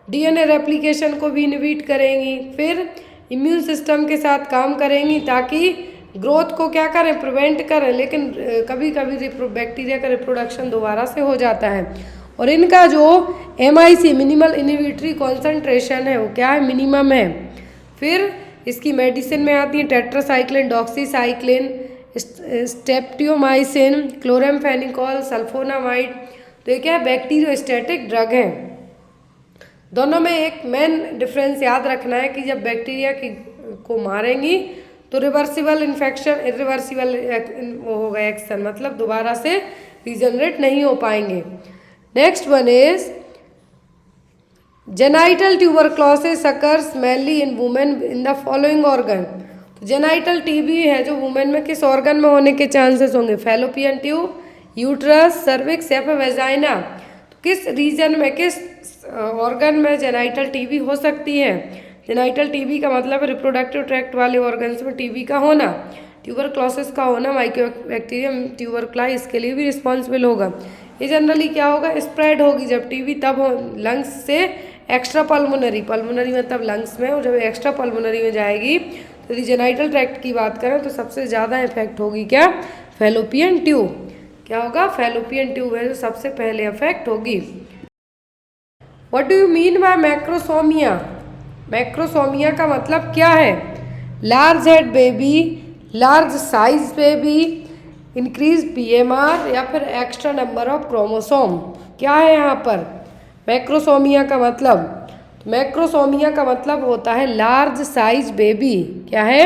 [SPEAKER 1] डीएनए रेप्लिकेशन को भी इनहिबिट करेंगी। फिर इम्यून सिस्टम के साथ काम करेंगी ताकि ग्रोथ को क्या करें, प्रिवेंट करें। लेकिन कभी कभी बैक्टीरिया का रिप्रोडक्शन दोबारा से हो जाता है। और इनका जो MIC मिनिमल इनहिबिटरी कॉन्सेंट्रेशन है वो क्या है, मिनिमम है। फिर इसकी मेडिसिन में आती है टेट्रासाइक्लिन, डॉक्सीसाइक्लिन, स्टेप्टियोमाइसिन, क्लोरामफेनिकोल, सल्फोनामाइड। तो ये क्या है, बैक्टीरियोस्टैटिक ड्रग है। दोनों में एक मेन डिफरेंस याद रखना है कि जब बैक्टीरिया की को मारेंगी तो रिवर्सिबल इन्फेक्शन, इरिवर्सिबल होगा एक्शन, मतलब दोबारा से रीजनरेट नहीं हो पाएंगे। Next one is genital tuberculosis occurs mainly in women in the following organ. तो जेनाइटल टीबी है जो वुमेन में किस ऑर्गन में होने के चांसेस होंगे, फैलोपियन ट्यूब, यूट्रस, सर्विक्स या फिर वेजाइना। तो किस रीजन में, किस ऑर्गन में जेनाइटल टीबी हो सकती है। जेनाइटल टीबी का मतलब है रिप्रोडक्टिव ट्रैक्ट वाले ऑर्गन्स में टीबी का होना। ट्यूबरक्लोसिस का होना माइकोबैक्टीरियम ट्यूबरक्लाई इसके लिए भी रिस्पॉन्सिबल होगा। ये जनरली क्या होगा, स्प्रेड होगी जब टीबी तब हो लंग्स से एक्स्ट्रा पल्मोनरी, पल्मोनरी मतलब लंग्स में, और जब एक्स्ट्रा पल्मोनरी में जाएगी तो यदि जेनाइटल ट्रैक्ट की बात करें तो सबसे ज़्यादा इफेक्ट होगी क्या, फैलोपियन ट्यूब। क्या होगा, फैलोपियन ट्यूब है जो सबसे पहले अफेक्ट होगी। What do you mean by macrosomia. Macrosomia का मतलब क्या है, large head baby, large size baby, increase PMR या फिर एक्स्ट्रा नंबर ऑफ क्रोमोसोम। क्या है यहाँ पर मैक्रोसोमिया का मतलब, मैक्रोसोमिया का मतलब होता है लार्ज साइज बेबी। क्या है,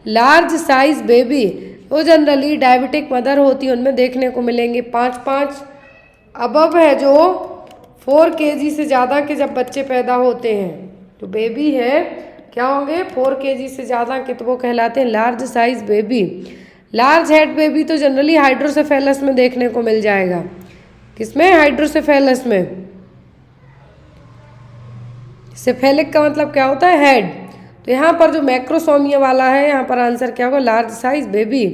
[SPEAKER 1] लार्ज साइज बेबी। वो जनरली डायबिटिक मदर होती है उनमें देखने को मिलेंगे। 5 अबव है जो 4 kg से ज़्यादा के जब बच्चे पैदा होते हैं तो बेबी है क्या होंगे, 4 kg से ज़्यादा के, तो वो कहलाते हैं large size baby. Large head baby तो जनरली हाइड्रोसेफेलस में देखने को मिल जाएगा। किसमें, हाइड्रोसेफेलस में। सेफेलिक का मतलब क्या होता है, हेड। तो यहाँ पर जो मैक्रोसोमिया वाला है यहाँ पर आंसर क्या होगा, large size baby.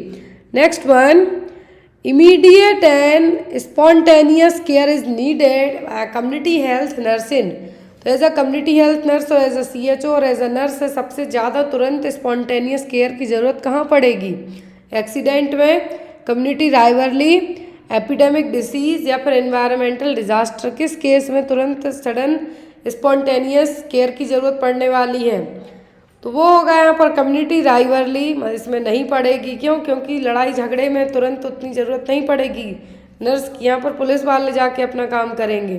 [SPEAKER 1] Next one, immediate and spontaneous care is needed community health nursing. तो as a community health nurse और एज अ CHO और एज अ नर्स सबसे ज़्यादा तुरंत स्पॉन्टेनियस केयर की ज़रूरत कहाँ पड़ेगी, एक्सीडेंट में, कम्युनिटी राइवरली, एपिडेमिक डिसीज या फिर एनवायरमेंटल डिजास्टर। किस केस में तुरंत सडन स्पॉन्टेनियस केयर की ज़रूरत पड़ने वाली है, तो वो होगा यहाँ पर कम्युनिटी राइवरली। इसमें नहीं पड़ेगी, क्यों, क्योंकि लड़ाई झगड़े में तुरंत उतनी ज़रूरत नहीं पड़ेगी नर्स की, यहाँ पर पुलिस वाले जाके अपना काम करेंगे।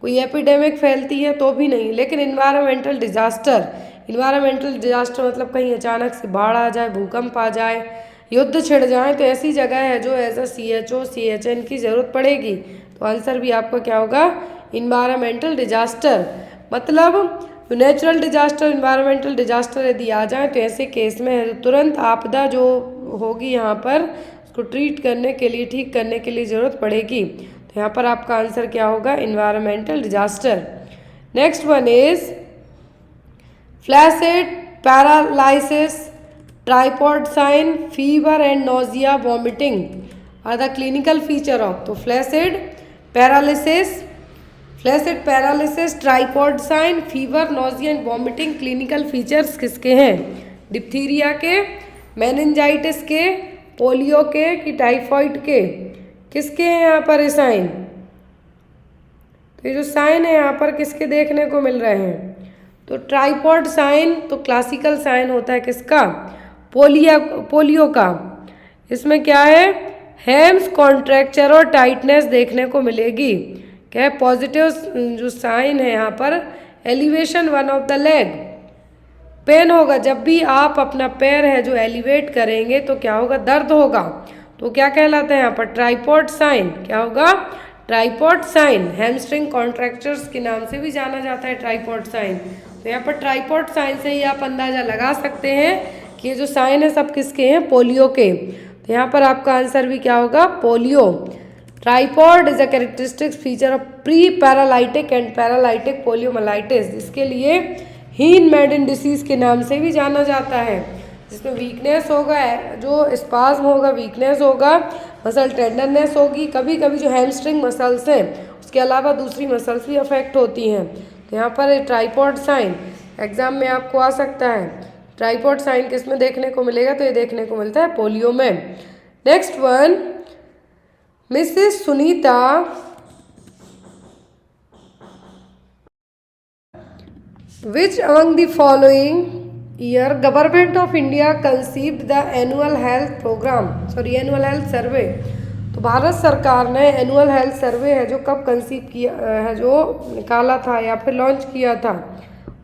[SPEAKER 1] कोई एपिडेमिक फैलती है तो भी नहीं। लेकिन इन्वायरमेंटल डिजास्टर, इन्वायरमेंटल डिजास्टर मतलब कहीं अचानक से बाढ़ आ जाए, भूकंप आ जाए, युद्ध छिड़ जाए तो ऐसी जगह है जो एज अ CHO CHN की ज़रूरत पड़ेगी। तो आंसर भी आपका क्या होगा, इन्वायरमेंटल डिजास्टर। मतलब नेचुरल डिजास्टर, इन्वायरमेंटल डिजास्टर यदि आ जाए तो ऐसे केस में तुरंत आपदा जो होगी यहाँ पर उसको ट्रीट करने के लिए, ठीक करने के लिए ज़रूरत पड़ेगी। तो यहाँ पर आपका आंसर क्या होगा, environmental disaster. Next one is flaccid, paralysis, tripod sign, fever and nausea, vomiting are the clinical feature of. तो flaccid paralysis, tripod sign, fever, nausea and vomiting clinical features किसके हैं, डिप्थीरिया के, मेनिंजाइटिस के, polio के कि typhoid के, किसके हैं यहाँ पर ये साइन। तो ये जो साइन है यहाँ पर किसके देखने को मिल रहे हैं, तो ट्राइपॉड साइन तो क्लासिकल साइन होता है किसका, पोलियो का। इसमें क्या है, हैम्स कॉन्ट्रैक्चर और टाइटनेस देखने को मिलेगी। क्या है, पॉजिटिव जो साइन है यहाँ पर, elevation one of the leg, pain होगा जब भी आप अपना पैर है जो एलिवेट करेंगे तो क्या होगा, दर्द होगा। तो क्या कहलाता है यहाँ पर, ट्राइपॉड साइन। क्या होगा, ट्राइपॉड साइन। हैमस्ट्रिंग कॉन्ट्रैक्चर्स के नाम से भी जाना जाता है ट्राइपॉड साइन। तो यहाँ पर ट्राइपॉड साइन से ही आप अंदाजा लगा सकते हैं कि ये जो साइन है सब किसके हैं, पोलियो के। तो यहाँ पर आपका आंसर भी क्या होगा, polio. Tripod is a characteristic feature of pre paralytic and paralytic poliomyelitis, जिसके लिए हीन मैडन डिसीज के नाम से भी जाना जाता है, जिसमें वीकनेस होगा, जो स्पाज्म होगा, वीकनेस होगा, मसल टेंडरनेस होगी, कभी कभी जो हैमस्ट्रिंग मसल्स हैं उसके अलावा दूसरी मसल्स भी अफेक्ट होती हैं। तो यहाँ पर ट्राइपॉड साइन एग्जाम में आपको आ सकता है। ट्राइपॉड साइन किस में देखने को मिलेगा, तो ये देखने को मिलता है पोलियो में। Next one, Mrs Sunita which among the following year government of India conceived the annual health program, annual health survey। तो भारत सरकार ने एनुअल हेल्थ सर्वे है जो कब कंसीव किया है, जो निकाला था या फिर लॉन्च किया था।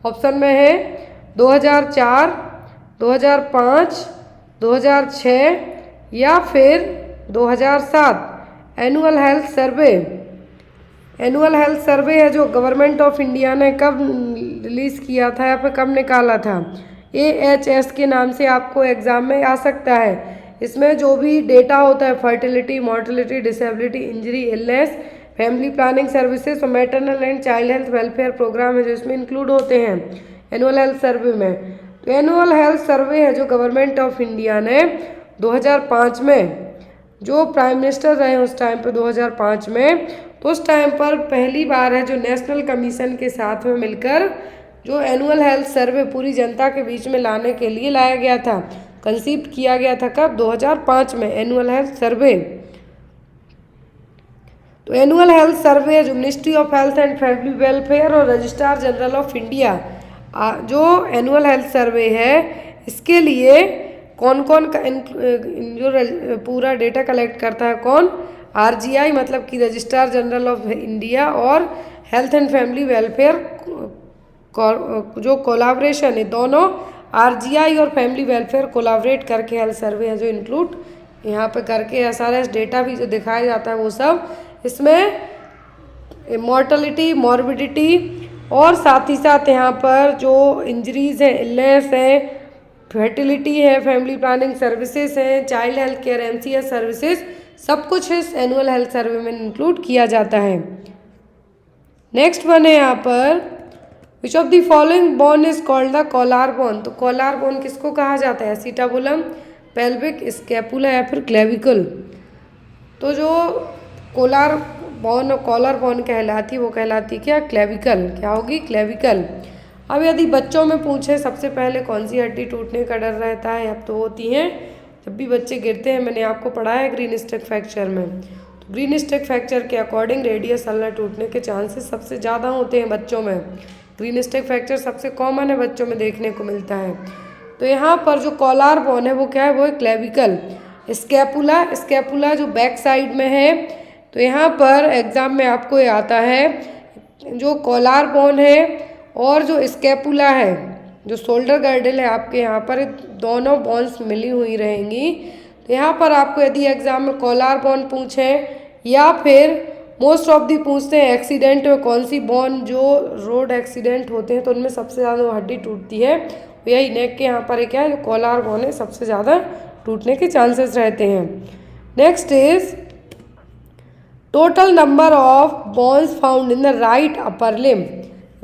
[SPEAKER 1] ऑप्शन में है 2004, 2005, 2006 या फिर 2007। एनुअल हेल्थ सर्वे है जो गवर्नमेंट ऑफ इंडिया ने कब रिलीज़ किया था या फिर कब निकाला था, AHS के नाम से आपको एग्ज़ाम में आ सकता है। इसमें जो भी डेटा होता है, fertility, mortality, disability, injury, illness, family planning services और maternal and child health welfare programme है जो इसमें इंक्लूड होते हैं एनुअल हेल्थ सर्वे में। तो एनुअल हेल्थ सर्वे है जो गवर्नमेंट ऑफ इंडिया ने 2005 में, जो प्राइम मिनिस्टर रहे उस टाइम पर 2005 में, तो उस टाइम पर पहली बार है जो नेशनल कमीशन के साथ में मिलकर जो एनुअल हेल्थ सर्वे पूरी जनता के बीच में लाने के लिए लाया गया था, कंसीव किया गया था। कब, 2005 में एनुअल हेल्थ सर्वे। तो एनुअल हेल्थ सर्वे जो ministry of health and family welfare और रजिस्ट्रार जनरल ऑफ इंडिया, जो एनुअल हेल्थ सर्वे है इसके लिए कौन कौन का जो पूरा डेटा कलेक्ट करता है, कौन, RGI मतलब कि रजिस्ट्रार जनरल ऑफ इंडिया और हेल्थ एंड फैमिली वेलफेयर जो कोलाब्रेशन है, दोनों RGI और फैमिली वेलफेयर कोलाबरेट करके हेल्थ सर्वे है जो इंक्लूड यहाँ पे करके SRS डेटा भी जो दिखाया जाता है वो सब इसमें मॉर्टलिटी, मॉर्बिडिटी और साथ ही साथ यहाँ पर जो इंजरीज हैं, इलनेस है, फर्टिलिटी है, फैमिली प्लानिंग सर्विसेज हैं, child health care MCS services, सब कुछ इस एनुअल हेल्थ सर्वे में इंक्लूड किया जाता है। नेक्स्ट वन है यहाँ पर, विच of the following bone is called the collar bone. तो कॉलार बोन किसको कहा जाता है, एसिटाबुलम, पेल्विक, स्कैपुला या फिर क्लेविकल। तो जो कॉलर बोन कहलाती वो कहलाती क्या, क्लेविकल। क्या होगी, क्लेविकल। अब यदि बच्चों में पूछे सबसे पहले कौन सी हड्डी टूटने का डर रहता है, अब तो होती हैं जब भी बच्चे गिरते हैं, मैंने आपको पढ़ाया है ग्रीन स्टिक फ्रैक्चर में। तो ग्रीन स्टिक फ्रैक्चर के अकॉर्डिंग रेडियस अल्नर टूटने के चांसेस सबसे ज़्यादा होते हैं बच्चों में। ग्रीन स्टिक फ्रैक्चर सबसे कॉमन है, बच्चों में देखने को मिलता है। तो यहाँ पर जो कॉलर बोन है वो क्या है, वो है क्लेविकल। स्कैपुला जो बैक साइड में है, तो यहाँ पर एग्जाम में आपको ये आता है जो कॉलर बोन है और जो स्कैपुला है, जो शोल्डर गर्डल है आपके यहाँ पर, दोनों बोन्स मिली हुई रहेंगी तो यहाँ पर आपको यदि एग्जाम में कॉलर बोन पूछें या फिर मोस्ट ऑफ दी पूछते हैं एक्सीडेंट में कौन सी बोन, जो रोड एक्सीडेंट होते हैं तो उनमें सबसे ज़्यादा हड्डी टूटती है, यही नेक के यहाँ पर एक है जो कॉलर बोन है, सबसे ज़्यादा टूटने के चांसेस रहते हैं। Next is total number of bones found in the right upper limb.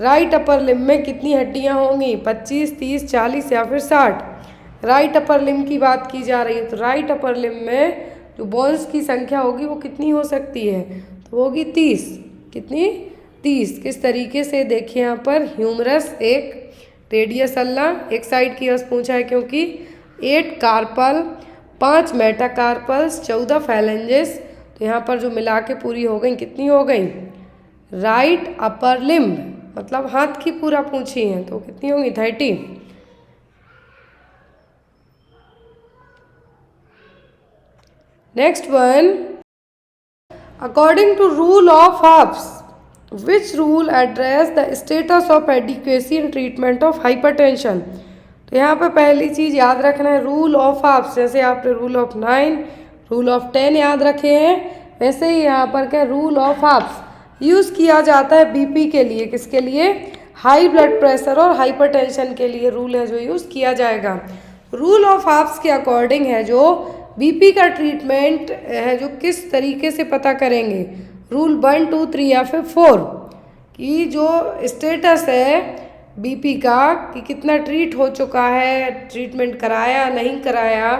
[SPEAKER 1] Right upper limb में कितनी हड्डियाँ होंगी, 25, 30, 40 या फिर 60। राइट अपर लिम की बात की जा रही है, तो राइट अपर लिम में जो बोन्स की संख्या होगी वो कितनी हो सकती है, तो होगी 30। कितनी, 30। किस तरीके से देखिए यहाँ पर ह्यूमरस, एक रेडियस अल्लाह, एक साइड की ओर पूछा है क्योंकि 8 कार्पल, 5 मेटाकार्पल्स, 14 फैलेंजेस, तो यहाँ पर जो मिला के पूरी हो गई, कितनी हो गई, राइट अपर लिम मतलब हाथ की पूरा पूछी है तो कितनी होगी, 30। Next one, according to rule of halves, which rule address the status of adequacy in treatment of hypertension. तो यहाँ पे पहली चीज़ याद रखना है रूल ऑफ हाफ्स, जैसे आपने रूल ऑफ 9, रूल ऑफ 10 याद रखे हैं, वैसे ही यहाँ पर क्या रूल ऑफ हाफ्स यूज़ किया जाता है बीपी के लिए, किसके लिए, हाई ब्लड प्रेशर और हाइपरटेंशन के लिए रूल है जो यूज़ किया जाएगा। रूल ऑफ हाफ्स के अकॉर्डिंग है जो बीपी का ट्रीटमेंट है जो किस तरीके से पता करेंगे, रूल 1, 2, 3 या फिर 4 की जो स्टेटस है बीपी का कि कितना ट्रीट हो चुका है, ट्रीटमेंट कराया नहीं कराया,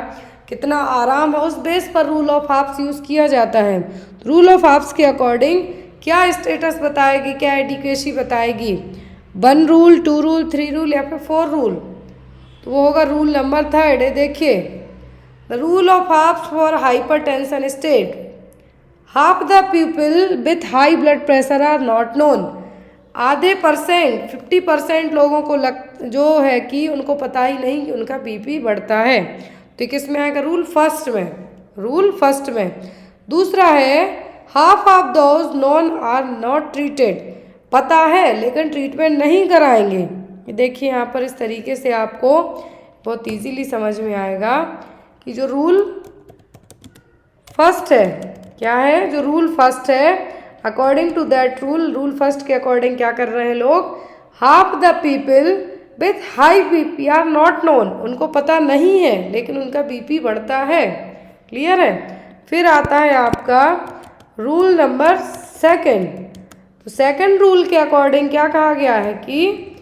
[SPEAKER 1] कितना आराम है, उस बेस पर रूल ऑफ हाफ्स यूज़ किया जाता है। रूल ऑफ हाफ्स के अकॉर्डिंग क्या स्टेटस बताएगी, क्या एडिक्वेसी बताएगी, 1 रूल, 2 रूल, 3 रूल या फिर 4 रूल, तो वो होगा रूल नंबर 3 है। देखिए the rule of halves for hypertension state, half the people with high blood pressure are not known. आधे परसेंट 50% लोगों को जो है कि उनको पता ही नहीं कि उनका बीपी बढ़ता है, तो किस में आएगा, रूल फर्स्ट में, रूल फर्स्ट में। दूसरा है half of those non are not treated, पता है लेकिन ट्रीटमेंट नहीं कराएंगे। देखिए यहाँ पर इस तरीके से आपको बहुत इजीली समझ में आएगा कि जो रूल फर्स्ट है क्या है, जो रूल फर्स्ट है according to that rule, rule first के अकॉर्डिंग क्या कर रहे हैं लोग, half the people with high BP are not known, उनको पता नहीं है लेकिन उनका बीपी बढ़ता है। क्लियर है। फिर आता है आपका रूल नंबर 2। तो सेकंड रूल के अकॉर्डिंग क्या कहा गया है कि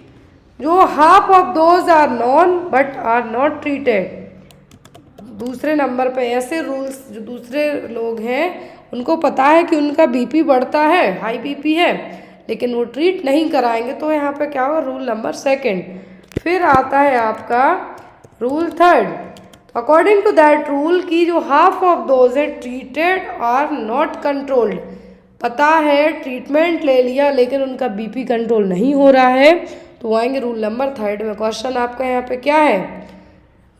[SPEAKER 1] जो half of those are known but are not treated. दूसरे नंबर पे ऐसे रूल्स जो दूसरे लोग हैं उनको पता है कि उनका बीपी बढ़ता है, हाई बीपी है, लेकिन वो ट्रीट नहीं कराएंगे, तो यहाँ पे क्या होगा, रूल नंबर 2। फिर आता है आपका रूल 3। तो अकॉर्डिंग टू दैट रूल की जो हाफ ऑफ दोज है ट्रीटेड आर नॉट कंट्रोल्ड, पता है ट्रीटमेंट ले लिया लेकिन उनका बीपी कंट्रोल नहीं हो रहा है, तो आएंगे रूल नंबर 3 में। क्वेश्चन आपका यहाँ पे क्या है,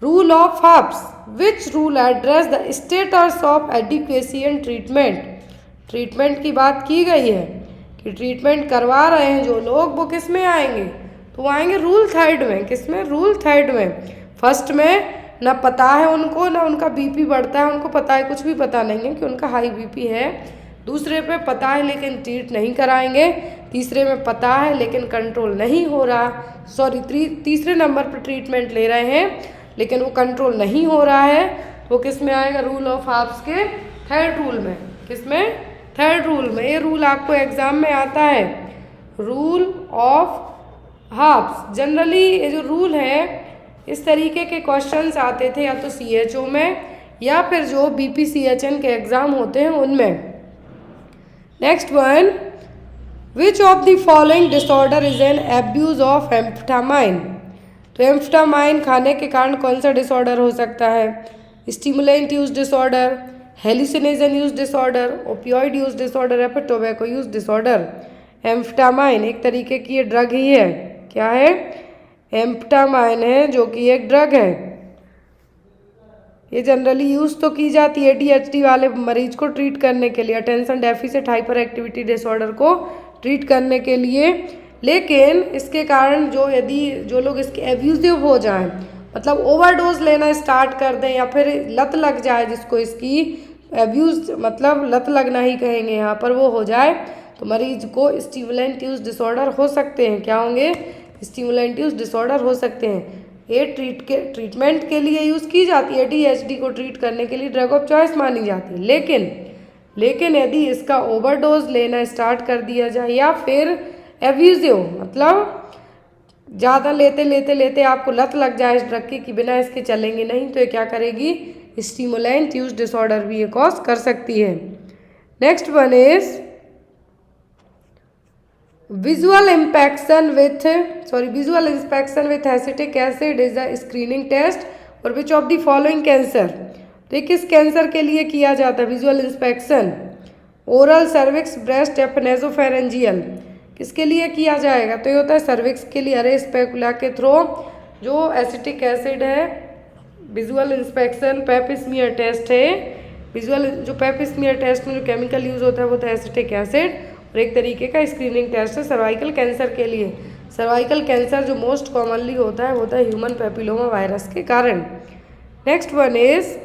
[SPEAKER 1] rule of halves, which rule address the status of adequacy and treatment. Treatment की बात की गई है कि ट्रीटमेंट करवा रहे हैं जो लोग, वो किस में आएंगे, तो वो आएंगे रूल 3 में। किस में, रूल 3 में। फर्स्ट में ना पता है उनको, ना उनका बीपी बढ़ता है, उनको पता है, कुछ भी पता नहीं है कि उनका हाई बीपी है। दूसरे पे पता है लेकिन ट्रीट नहीं कराएंगे। तीसरे में पता है लेकिन कंट्रोल नहीं हो रहा, तीसरे नंबर पर ट्रीटमेंट ले रहे हैं लेकिन वो कंट्रोल नहीं हो रहा है, वो किस में आएगा, रूल ऑफ हाफ्स के 3rd रूल में। किस में, 3rd रूल में। ये रूल आपको एग्जाम में आता है, रूल ऑफ हाफ्स। जनरली ये जो रूल है इस तरीके के क्वेश्चंस आते थे या तो CHO में या फिर जो BPCHN के एग्ज़ाम होते हैं उनमें। Next one, which of the following disorder is an abuse of amphetamine. तो एम्फेटामाइन खाने के कारण कौन सा डिसऑर्डर हो सकता है, stimulant use disorder, hallucination use disorder, opioid use disorder या फिर टोबैको यूज डिसऑर्डर। एम्फेटामाइन एक तरीके की ये ड्रग ही है। क्या है, एम्फेटामाइन है जो कि एक ड्रग है। ये जनरली यूज़ तो की जाती है ADHD वाले मरीज को ट्रीट करने के लिए, attention deficit hyper activity disorder को ट्रीट करने के लिए, लेकिन इसके कारण जो यदि जो लोग इसके एब्यूजिव हो जाएं, मतलब ओवरडोज लेना स्टार्ट कर दें या फिर लत लग जाए, जिसको इसकी एब्यूज मतलब लत लगना ही कहेंगे यहाँ पर, वो हो जाए, तो मरीज को स्टिमुलेंट यूज डिसऑर्डर हो सकते हैं। क्या होंगे? स्टिमुलेंट यूज डिसऑर्डर हो सकते हैं। ये ट्रीटमेंट के लिए यूज़ की जाती है, ADHD को ट्रीट करने के लिए ड्रग ऑफ चॉइस मानी जाती है। लेकिन यदि इसका ओवरडोज लेना स्टार्ट कर दिया जाए या फिर एब्यूजिव मतलब ज़्यादा लेते आपको लत लग जाए इस ड्रग की कि बिना इसके चलेंगे नहीं, तो ये क्या करेगी? स्टिमुलेंट यूज डिसऑर्डर भी ये कॉज कर सकती है। Next one is visual inspection with acetic acid is a screening test for which of the following cancer? तो ये किस कैंसर के लिए किया जाता है visual inspection? Oral, cervix, breast या नेसोफेरेंजियल, किसके लिए किया जाएगा? तो ये होता है सर्विक्स के लिए। अरे स्पेकुला के थ्रू जो एसिटिक एसिड है, विजुअल इंस्पेक्शन पेप-स्मीयर टेस्ट है। विजुअल जो पेप-स्मीयर टेस्ट में जो केमिकल यूज होता है वो तो एसिटिक एसिड, और एक तरीके का स्क्रीनिंग टेस्ट है सर्वाइकल कैंसर के लिए। सर्वाइकल कैंसर जो मोस्ट कॉमनली होता है ह्यूमन पेपिलोमा वायरस के कारण। Next one is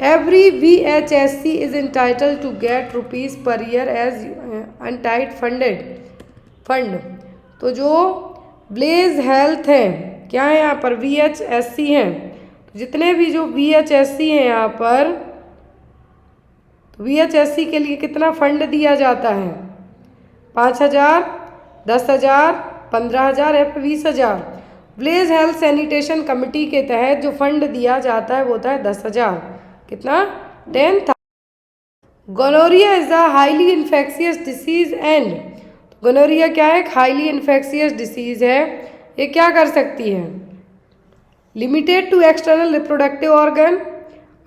[SPEAKER 1] every VHSC is entitled to get rupees per year as untied fund. तो जो ब्लेज हेल्थ है, क्या है यहाँ पर? VHSC हैं। तो जितने भी जो VHSC हैं यहाँ पर, तो VHSC के लिए कितना फंड दिया जाता है? 5,000, 10,000, 15,000 या 20,000। ब्लेज हेल्थ सैनिटेशन कमेटी के तहत जो फंड दिया जाता है वो होता है 10,000। कितना? 10,000। Gonorrhoea is a highly infectious disease and gonorrhoea क्या है? एक हाईली इन्फेक्शियस डिसीज है। ये क्या कर सकती है? Limited to external reproductive organ,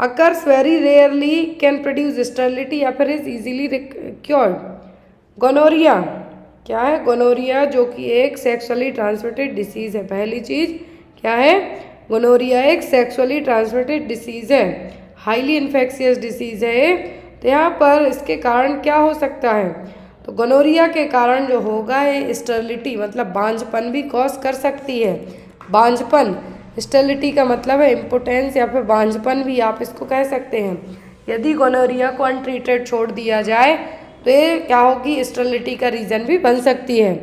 [SPEAKER 1] occurs very rarely, can produce sterility या फिर इज इजीली क्योर्ड। गोनोरिया क्या है? गोनोरिया जो कि एक सेक्सुअली ट्रांसमिटेड डिसीज़ है। पहली चीज़ क्या है? गोनोरिया एक सेक्सुअली ट्रांसमिटेड डिसीज़ है, हाईली इन्फेक्शियस डिसीज़ है। तो यहाँ पर इसके कारण क्या हो सकता है? तो गोनोरिया के कारण जो होगा ये स्टेरिलिटी मतलब बांझपन भी कॉज कर सकती है। बांझपन, स्टेरिलिटी का मतलब है इम्पोटेंस या फिर बांझपन भी आप इसको कह सकते हैं। यदि गोनोरिया को अनट्रीटेड छोड़ दिया जाए तो ये क्या होगी? स्टेरिलिटी का रीज़न भी बन सकती है।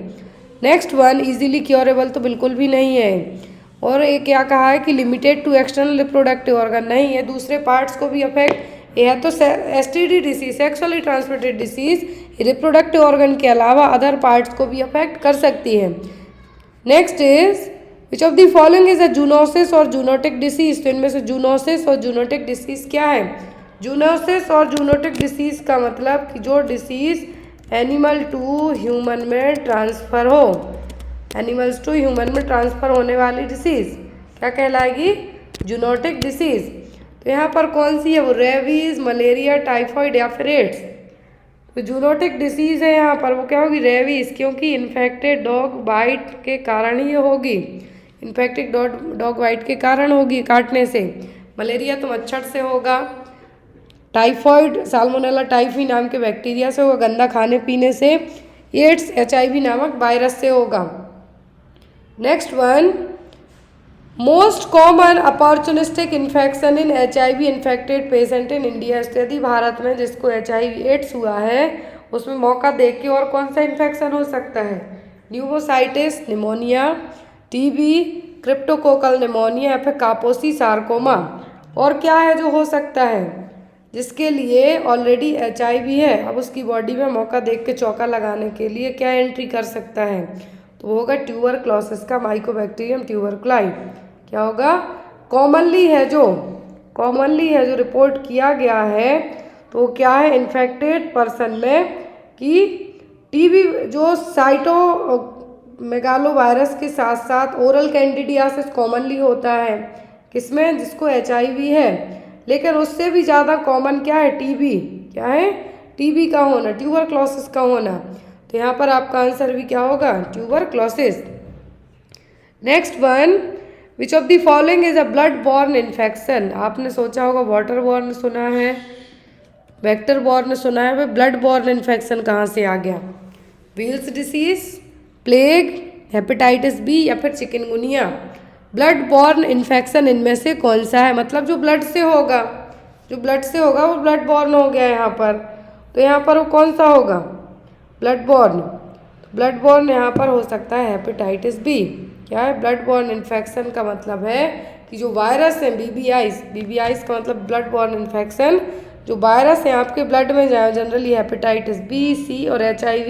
[SPEAKER 1] नेक्स्ट वन इजीली क्योरेबल, तो बिल्कुल भी नहीं है। और ये क्या कहा है कि limited to external reproductive organ, नहीं है, दूसरे पार्ट्स को भी अफेक्ट। यह है तो STD disease, sexually transmitted disease, reproductive organ के अलावा अदर पार्ट्स को भी अफेक्ट कर सकती है। Next is which of the following is a zoonosis और जूनोटिक डिसीज? तो इनमें से जूनोसिस और जूनोटिक डिसीज क्या है? जूनोसिस और जूनोटिक डिसीज का मतलब कि जो डिसीज एनिमल टू ह्यूमन में ट्रांसफ़र हो, एनिमल्स टू ह्यूमन में ट्रांसफ़र होने वाली डिसीज़ क्या कहलाएगी? Zoonotic disease. तो यहाँ पर कौन सी है वो? रेबीज, मलेरिया, टाइफॉइड या फिर एड्स। तो जूनोटिक डिसीज़ है यहाँ पर वो क्या होगी? रेबीज, क्योंकि इन्फेक्टेड डॉग बाइट के कारण ही होगी। इन्फेक्टेड डॉग बाइट के कारण होगी, काटने से। मलेरिया तो मच्छर से होगा। टाइफॉइड साल्मोनेला टाइफी नाम के बैक्टीरिया से होगा, गंदा खाने पीने से। एड्स HIV नामक वायरस से होगा। Next one most common opportunistic infection in HIV infected patient in India. यदि भारत में जिसको HIV एड्स हुआ है उसमें मौका देख के और कौन सा इन्फेक्शन हो सकता है? न्यूमोसाइटिस, निमोनिया, TB, क्रिप्टोकोकल निमोनिया या फिर कापोसी सार्कोमा। और क्या है जो हो सकता है? जिसके लिए ऑलरेडी HIV है, अब उसकी बॉडी में मौका देख के चौका लगाने के लिए क्या एंट्री कर सकता है? तो वो होगा ट्यूबरक्लोसिस का माइकोबैक्टीरियम ट्यूबरक्लाई। क्या होगा? कॉमनली है जो रिपोर्ट किया गया है तो क्या है? इन्फेक्टेड पर्सन में कि TB जो साइटोमेगालो वायरस के साथ साथ ओरल कैंडिडियासिस कॉमनली होता है। किसमें? जिसको HIV है। लेकिन उससे भी ज़्यादा कॉमन क्या है? TB। क्या है? TB का होना, ट्यूबरक्लोसिस का होना। तो यहाँ पर आपका आंसर भी क्या होगा? Tuberculosis. Next one which of the following is a blood born infection? आपने सोचा होगा वाटर बॉर्न सुना है, वेक्टर बॉर्न सुना है, ब्लड बॉर्न इन्फेक्शन कहाँ से आ गया? Weil's disease, plague, hepatitis B या फिर चिकनगुनिया। ब्लड बॉर्न इन्फेक्शन इनमें से कौन सा है? मतलब जो ब्लड से होगा, जो ब्लड से होगा वो ब्लड बॉर्न हो गया यहाँ पर। तो यहाँ पर वो कौन सा होगा? Blood born. ब्लड बॉर्न यहाँ पर हो सकता है हेपेटाइटिस बी। क्या है? ब्लड बॉर्न इन्फेक्शन का मतलब है कि जो वायरस है बीबीआईज का मतलब ब्लड बॉर्न इन्फेक्शन, जो वायरस है आपके ब्लड में जाए। जनरली हेपेटाइटिस बी, सी और HIV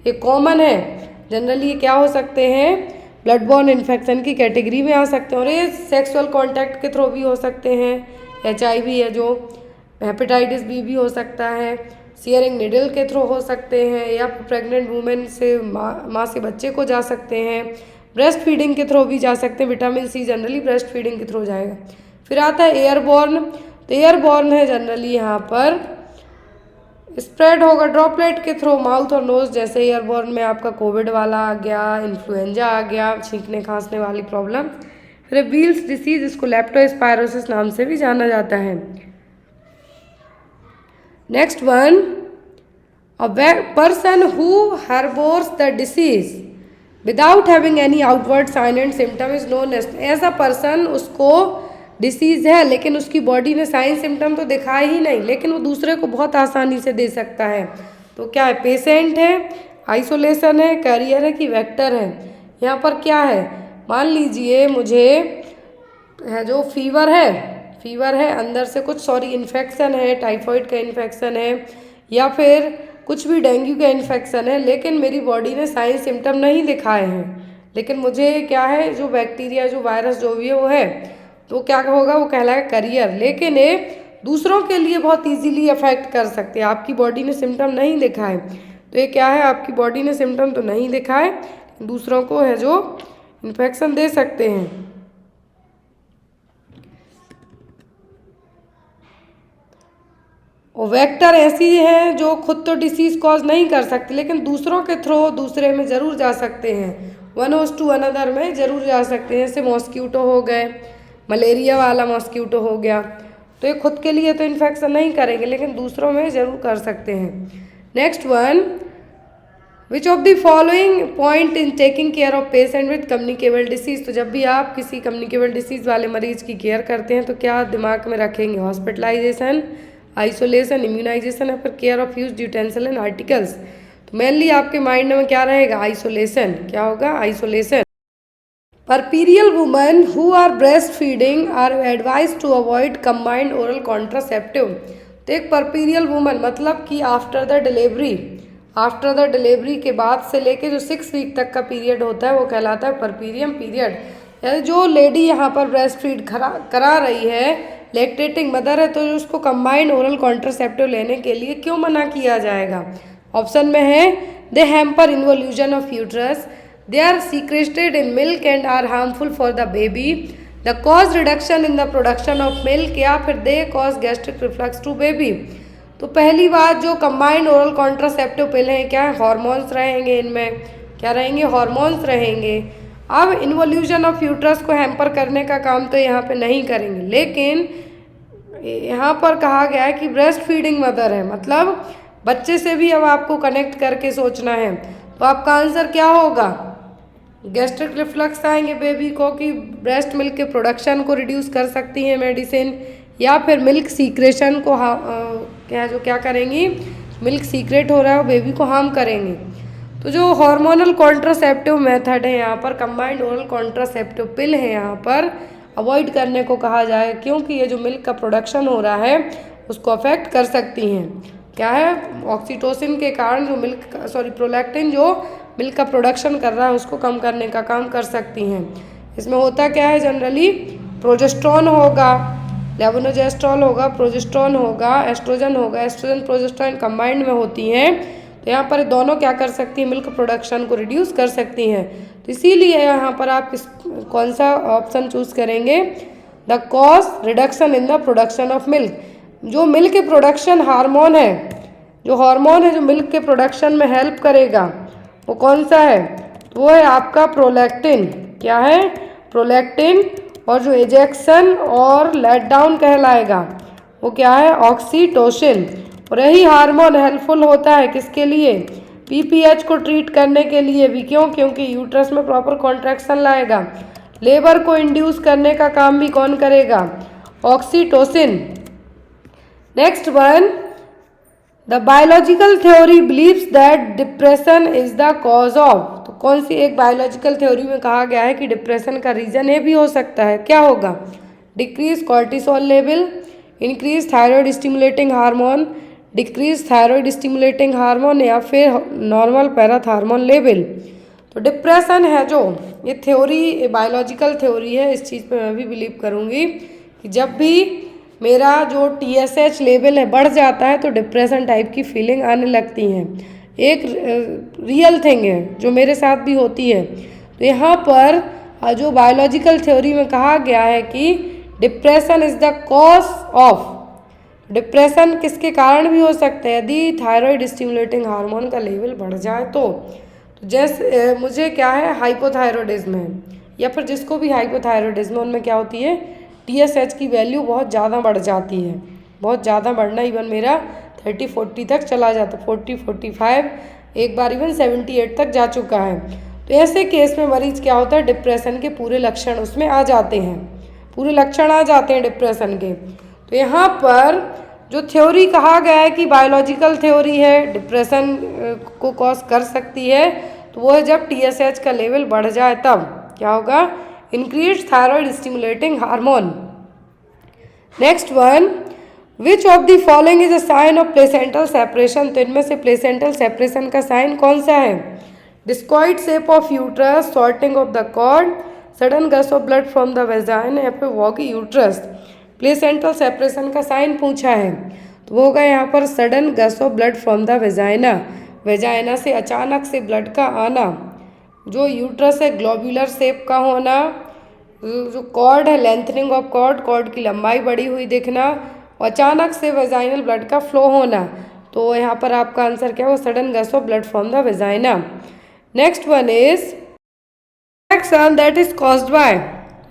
[SPEAKER 1] ये कॉमन है। जनरली ये क्या हो सकते हैं? ब्लड बॉर्न इन्फेक्शन की कैटेगरी में आ सकते हैं और ये सेक्सुअल कॉन्टैक्ट के थ्रू भी हो सकते हैं। HIV है जो, हेपेटाइटिस बी भी हो सकता है, शेयरिंग निडल के थ्रू हो सकते हैं, या प्रेग्नेंट वुमेन से माँ से बच्चे को जा सकते हैं, ब्रेस्ट फीडिंग के थ्रू भी जा सकते हैं। Vitamin C generally breast feeding के थ्रू जाएगा। फिर आता है एयरबॉर्न। तो एयरबॉर्न है जनरली यहाँ पर स्प्रेड होगा ड्रॉपलेट के थ्रू, माउथ और नोज। जैसे एयरबॉर्न में आपका कोविड वाला आ गया, इन्फ्लुएंजा आ गया, छींकने खांसने वाली प्रॉब्लम। फिर बील्स डिसीज, इसको लेप्टोस्पायरोसिस नाम से भी जाना जाता है। Next one, a person who harbours the disease without having any outward sign and symptom is known as. ऐसा पर्सन, उसको डिसीज़ है लेकिन उसकी बॉडी ने साइन सिम्टम तो दिखाए ही नहीं, लेकिन वो दूसरे को बहुत आसानी से दे सकता है। तो क्या है? पेशेंट है, आइसोलेशन है, कैरियर है कि वेक्टर है? यहाँ पर क्या है? मान लीजिए मुझे है जो फीवर है अंदर से कुछ इन्फेक्शन है, टाइफाइड का इन्फेक्शन है या फिर कुछ भी डेंगू का इन्फेक्शन है, लेकिन मेरी बॉडी ने साइन सिम्टम नहीं दिखाए हैं, लेकिन मुझे क्या है, जो बैक्टीरिया जो वायरस जो भी है वो है, तो क्या होगा? वो कहलाएगा करियर। लेकिन ये दूसरों के लिए बहुत इजीली अफेक्ट कर सकते हैं। आपकी बॉडी ने सिम्टम नहीं दिखाए तो ये क्या है? आपकी बॉडी ने सिम्टम तो नहीं दिखाए, दूसरों को है जो इन्फेक्शन दे सकते हैं। और वेक्टर ऐसी हैं जो खुद तो डिसीज़ कॉज नहीं कर सकते, लेकिन दूसरों के थ्रू दूसरे में ज़रूर जा सकते हैं, वन होस्ट टू अनदर में ज़रूर जा सकते हैं। जैसे मॉस्क्यूटो हो गए, मलेरिया वाला मॉस्क्यूटो हो गया, तो ये खुद के लिए तो इन्फेक्शन नहीं करेंगे, लेकिन दूसरों में ज़रूर कर सकते हैं। Next one, which of the following point in taking care of patient with communicable disease. तो जब भी आप किसी कम्युनिकेबल डिसीज़ वाले मरीज की केयर करते हैं तो क्या दिमाग में रखेंगे? हॉस्पिटलाइजेशन, आइसोलेशन, इम्यूनाइजेशन या फिर care of use utensil and articles. तो मेनली आपके माइंड में क्या रहेगा? आइसोलेशन। क्या होगा? Isolation. Puerperal women who are breast feeding are advise to avoid combined oral contraceptive. तो एक परपीरियल वुमन मतलब कि आफ्टर द डिलीवरी के बाद से लेके जो 6 वीक तक का पीरियड होता है वो कहलाता है परपीरियम पीरियड। यानी जो लेडी यहाँ पर ब्रेस्ट फीड करा रही है, लैक्टेटिंग मदर है, तो उसको कंबाइंड ओरल कॉन्ट्रासेप्टिव लेने के लिए क्यों मना किया जाएगा? ऑप्शन में है they hamper involution of uterus, they are secreted in milk and are harmful for the baby, the cause reduction in the production of milk, या फिर they cause gastric reflux to baby। तो पहली बात, जो combined oral contraceptive पिल हैं क्या है? Hormones रहेंगे इनमें। क्या रहेंगे? हॉर्मोन्स रहेंगे। अब इन्वोल्यूशन ऑफ यूट्रस को हैम्पर करने का काम तो यहाँ पे नहीं करेंगे, लेकिन यहाँ पर कहा गया है कि ब्रेस्ट फीडिंग मदर है, मतलब बच्चे से भी अब आपको कनेक्ट करके सोचना है। तो आपका आंसर क्या होगा? गैस्ट्रिक रिफ्लक्स आएंगे बेबी को कि ब्रेस्ट मिल्क के प्रोडक्शन को रिड्यूस कर सकती है मेडिसिन, या फिर मिल्क सीक्रेशन को क्या करेंगी? मिल्क सीक्रेट हो रहा है वो बेबी को हार्म करेंगे। तो जो हार्मोनल कॉन्ट्रासेप्टिव मेथड है यहाँ पर, कंबाइंड ओरल कॉन्ट्रासेप्टिव पिल है यहाँ पर अवॉइड करने को कहा जाए, क्योंकि ये जो मिल्क का प्रोडक्शन हो रहा है उसको अफेक्ट कर सकती हैं। क्या है? ऑक्सीटोसिन के कारण जो प्रोलैक्टिन जो मिल्क का प्रोडक्शन कर रहा है उसको कम करने का काम कर सकती हैं। इसमें होता क्या है? जनरली प्रोजेस्ट्रॉन होगा, लेवोनोजेस्ट्रॉल होगा, प्रोजेस्ट्रॉन होगा, एस्ट्रोजन होगा, एस्ट्रोजन प्रोजेस्ट्रॉन कंबाइंड में होती हैं। तो यहाँ पर दोनों क्या कर सकती हैं? मिल्क प्रोडक्शन को रिड्यूस कर सकती हैं। तो इसीलिए यहाँ पर आप कौन सा ऑप्शन चूज करेंगे? The cause reduction in the production of milk. जो मिल्क के प्रोडक्शन हार्मोन है, जो मिल्क के प्रोडक्शन में हेल्प करेगा वो कौन सा है? वो है आपका प्रोलैक्टिन। क्या है? प्रोलैक्टिन। और जो एजेक्शन और लेट डाउन कहलाएगा वो क्या है? ऑक्सीटोसिन। और यही हार्मोन हेल्पफुल होता है किसके लिए? पीपीएच को ट्रीट करने के लिए भी। क्यों? क्योंकि यूट्रस में प्रॉपर कॉन्ट्रैक्शन लाएगा। लेबर को इंड्यूस करने का काम भी कौन करेगा? Oxytocin. Next one, the biological theory believes that depression is the cause of. तो कौन सी एक बायोलॉजिकल थ्योरी में कहा गया है कि डिप्रेशन का रीजन ये भी हो सकता है? क्या होगा? Decrease cortisol level, increase thyroid stimulating hormone, decrease thyroid stimulating hormone, या फिर नॉर्मल पैराथार्मोन लेवल। तो डिप्रेशन है जो, ये थ्योरी बायोलॉजिकल थ्योरी है, इस चीज़ पे मैं भी बिलीव करूँगी कि जब भी मेरा जो TSH लेवल है बढ़ जाता है तो डिप्रेशन टाइप की फीलिंग आने लगती हैं। एक रियल थिंग है जो मेरे साथ भी होती है। तो यहाँ पर जो बायोलॉजिकल थ्योरी में कहा गया है कि depression is the cause of. Depression किसके कारण भी हो सकता है? यदि थायराइड स्टिमुलेटिंग हार्मोन का लेवल बढ़ जाए तो जैसे मुझे क्या है, हाइपोथायरॉयडिज्म है, या फिर जिसको भी हाइपोथायरॉयडिज्म, उनमें क्या होती है, TSH की वैल्यू बहुत ज़्यादा बढ़ जाती है। बहुत ज़्यादा बढ़ना, इवन मेरा 30-40 तक चला जाता, 40-45, एक बार इवन 78 तक जा चुका है। तो ऐसे केस में मरीज क्या होता है, डिप्रेशन के पूरे लक्षण उसमें आ जाते हैं, पूरे लक्षण आ जाते हैं डिप्रेशन के। तो यहाँ पर जो थ्योरी कहा गया है कि बायोलॉजिकल थ्योरी है, डिप्रेशन को कॉज कर सकती है, तो वो है जब TSH का लेवल बढ़ जाए तब क्या होगा, increase thyroid stimulating hormone. Next one, which of the following is a sign of placental separation. तो इनमें से प्लेसेंटल सेपरेशन का साइन कौन सा है? Discoid shape of uterus, shortening of the cord, sudden gush of blood from the vagina, या फिर वॉगी यूट्रस। प्लेसेंटल सेपरेशन का साइन पूछा है तो वो होगा यहाँ पर sudden gush of blood from the vagina. Vagina से अचानक से ब्लड का आना। जो यूट्रस है ग्लोब्यूलर शेप का होना। जो कॉर्ड है लेंथनिंग ऑफ कॉर्ड, कॉर्ड की लंबाई बढ़ी हुई दिखना, और अचानक से वेजाइनल ब्लड का फ्लो होना। तो यहाँ पर आपका आंसर क्या हो, sudden gush of blood from the vagina. Next one is infection that is caused by.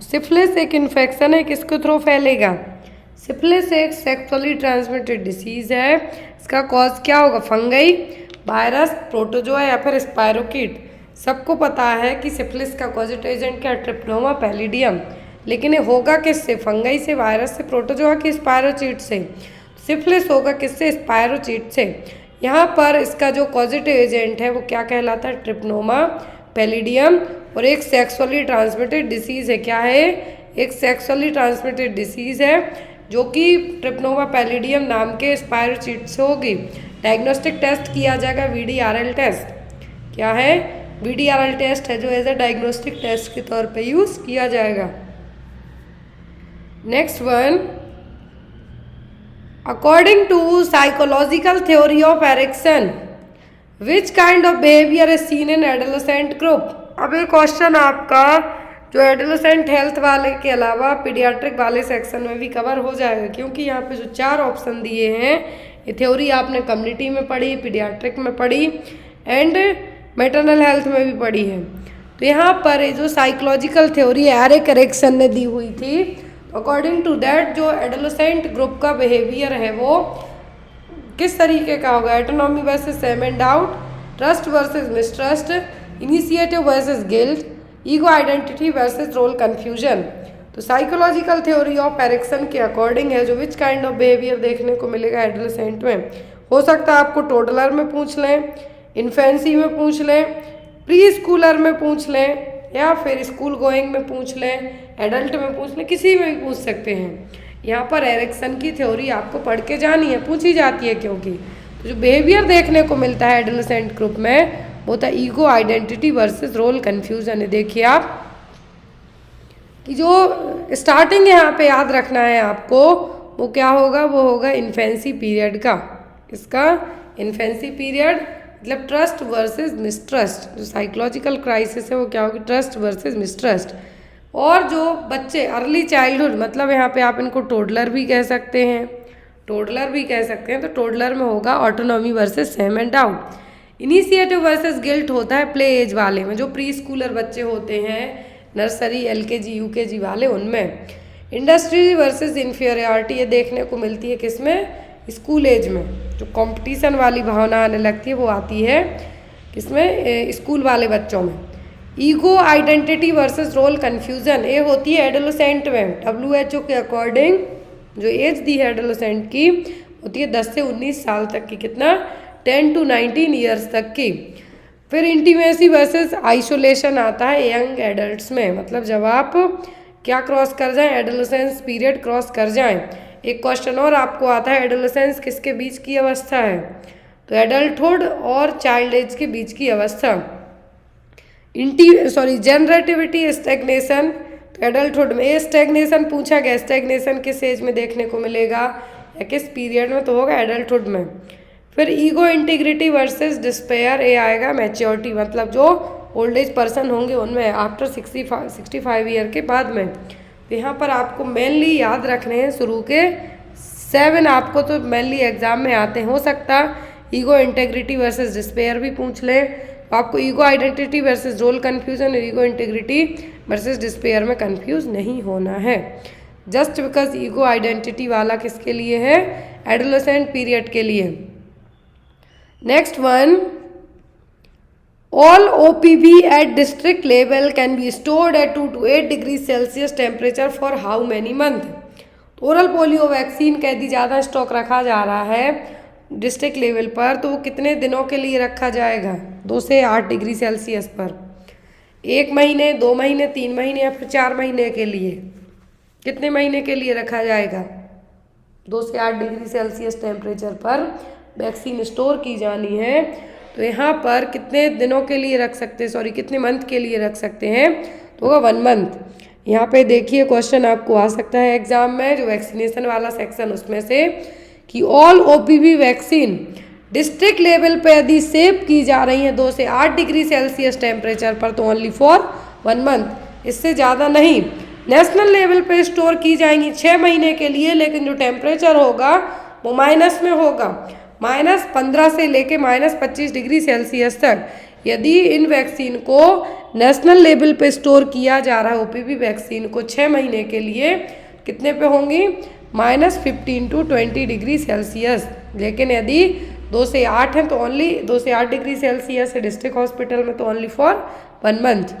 [SPEAKER 1] Syphilis एक इन्फेक्शन है, किसके थ्रू फैलेगा? सिफिलिस एक सेक्सुअली ट्रांसमिटेड डिसीज है। इसका कॉज क्या होगा? फंगई, वायरस, प्रोटोजोआ, या फिर स्पायरोकीट। सबको पता है कि सिफिलिस का कॉजेट एजेंट क्या, ट्रिप्नोमा पैलिडियम। लेकिन ये होगा किससे? फंगई से, वायरस से, प्रोटोजोआ की स्पायरोचीट से। सिफिलिस होगा किससे? स्पायरोचीट से। यहाँ पर इसका जो कॉजेट एजेंट है वो क्या कहलाता है? ट्रिप्नोमा पैलिडियम। और एक सेक्सुअली ट्रांसमिटेड डिसीज़ है। क्या है? एक सेक्सुअली ट्रांसमिटेड डिसीज़ है जो कि ट्रिप्नोमा पैलिडियम नाम के स्पायरोचीट से होगी। डायग्नोस्टिक टेस्ट किया जाएगा VDRL टेस्ट। क्या है? VDRL टेस्ट है जो एज ए डायग्नोस्टिक टेस्ट के तौर पे यूज़ किया जाएगा। Next one, according to psychological theory of Erikson which kind of behaviour is seen in adolescent group. अब ये क्वेश्चन आपका जो एडोलेसेंट हेल्थ वाले के अलावा पीडियाट्रिक वाले सेक्शन में भी कवर हो जाएगा, क्योंकि यहाँ पे जो 4 ऑप्शन दिए हैं ये थ्योरी आपने कम्युनिटी में पढ़ी, पीडियाट्रिक में पढ़ी एंड मैटरनल हेल्थ में भी पढ़ी है। तो यहाँ पर जो साइकोलॉजिकल थ्योरी एरिक एरिक्सन ने दी हुई थी, अकॉर्डिंग टू दैट जो एडोलेसेंट ग्रुप का बिहेवियर है वो किस तरीके का होगा? Autonomy versus shame and doubt, trust versus mistrust, initiative versus guilt, ego identity versus role confusion. तो साइकोलॉजिकल थ्योरी ऑफ एरिक्सन के अकॉर्डिंग है जो विच काइंड ऑफ बिहेवियर देखने को मिलेगा एडोलेसेंट में। हो सकता है आपको टोडलर में पूछ लें, इन्फेंसी में पूछ लें, प्री स्कूलर में पूछ लें, या फिर स्कूल गोइंग में पूछ लें, एडल्ट में पूछ लें, किसी में भी पूछ सकते हैं। यहाँ पर एरिक्सन की थ्योरी आपको पढ़ के जानी है, पूछी जाती है, क्योंकि तो जो बिहेवियर देखने को मिलता है एडोलेसेंट ग्रुप में वो था ego identity versus role confusion है। देखिए आप कि जो स्टार्टिंग यहाँ पे याद रखना है आपको वो क्या होगा? वो होगा इन्फेंसी पीरियड का। इसका इन्फेंसी पीरियड मतलब ट्रस्ट वर्सेस मिसट्रस्ट। जो साइकोलॉजिकल क्राइसिस है वो क्या होगी? Trust versus mistrust. और जो बच्चे अर्ली चाइल्डहुड, मतलब यहाँ पे आप इनको टोडलर भी कह सकते हैं, टोडलर भी कह सकते हैं, तो टोडलर में होगा autonomy versus shame and doubt. Initiative versus guilt होता है प्ले एज वाले में, जो प्री स्कूलर बच्चे होते हैं, नर्सरी, LKG, UKG वाले, उनमें। इंडस्ट्री वर्सेस इन्फीरियरिटी ये देखने को मिलती है किसमें? स्कूल एज में। जो कंपटीशन वाली भावना आने लगती है वो आती है किसमें, स्कूल वाले बच्चों में। Ego identity versus role confusion, ये होती है एडोलेसेंट में। WHO के अकॉर्डिंग जो एज दी है एडोलेसेंट की होती है 10 से 19 साल तक की, कितना 10 to 19 ईयर्स तक की। फिर इंटीमेसी वर्सेस आइसोलेशन आता है यंग एडल्ट्स में, मतलब जब आप क्या क्रॉस कर जाएं, एडोलेसेंस पीरियड क्रॉस कर जाएं। एक क्वेश्चन और आपको आता है, एडोलेसेंस किसके बीच की अवस्था है, तो एडल्टहुड और चाइल्ड एज के बीच की अवस्था। जनरेटिविटी स्टैग्नेशन, तो एडल्टहुड में। ये स्टैग्नेशन पूछा गया, स्टैग्नेशन किस एज में देखने को मिलेगा या किस पीरियड में, तो होगा एडल्टहुड में। फिर ईगो इंटीग्रिटी वर्सेस डिस्पेयर, ये आएगा मैच्योरिटी, मतलब जो ओल्ड एज पर्सन होंगे उनमें आफ्टर 65 ईयर के बाद में। तो यहाँ पर आपको मेनली याद रखने हैं शुरू के 7, आपको तो मेनली एग्जाम में आते हैं। हो सकता ईगो इंटीग्रिटी वर्सेस डिस्पेयर भी पूछ ले, तो आपको ego identity versus role confusion और ईगो इंटीग्रिटी वर्सेस डिस्पेयर में कन्फ्यूज नहीं होना है। जस्ट बिकॉज ईगो आइडेंटिटी वाला किसके लिए है, एडोलेसेंट पीरियड के लिए। Next one, all OPV at district level can be stored at 2 to 8 degrees Celsius temperature for how many month। Oral polio vaccine कह दी ज़्यादा स्टॉक रखा जा रहा है डिस्ट्रिक्ट लेवल पर, तो वो कितने दिनों के लिए रखा जाएगा, 2 से 8 डिग्री सेल्सियस पर। 1 महीने, 2 महीने, 3 महीने या फिर 4 महीने के लिए, कितने महीने के लिए रखा जाएगा, 2 से 8 डिग्री सेल्सियस टेम्परेचर पर वैक्सीन स्टोर की जानी है। तो यहाँ पर कितने दिनों के लिए रख सकते हैं, कितने मंथ के लिए रख सकते हैं, तो होगा 1 मंथ। यहाँ पे देखिए क्वेश्चन आपको आ सकता है एग्जाम में, जो वैक्सीनेशन वाला सेक्शन उसमें से, कि all OPV vaccine district level पे यदि सेव की जा रही हैं 2 से 8 डिग्री सेल्सियस टेम्परेचर पर, तो ओनली फॉर 1 मंथ, इससे ज़्यादा नहीं। नेशनल लेवल पे स्टोर की जाएंगी 6 महीने के लिए, लेकिन जो टेम्परेचर होगा वो माइनस में होगा, -15 से लेके -25 डिग्री सेल्सियस तक। यदि इन वैक्सीन को नेशनल लेवल पे स्टोर किया जा रहा है OPV वैक्सीन को 6 महीने के लिए, कितने पे होंगी, -15 to 20 डिग्री सेल्सियस। लेकिन यदि 2 से 8 है तो ओनली 2 से 8 डिग्री सेल्सियस है डिस्ट्रिक्ट हॉस्पिटल में, तो only for 1 month.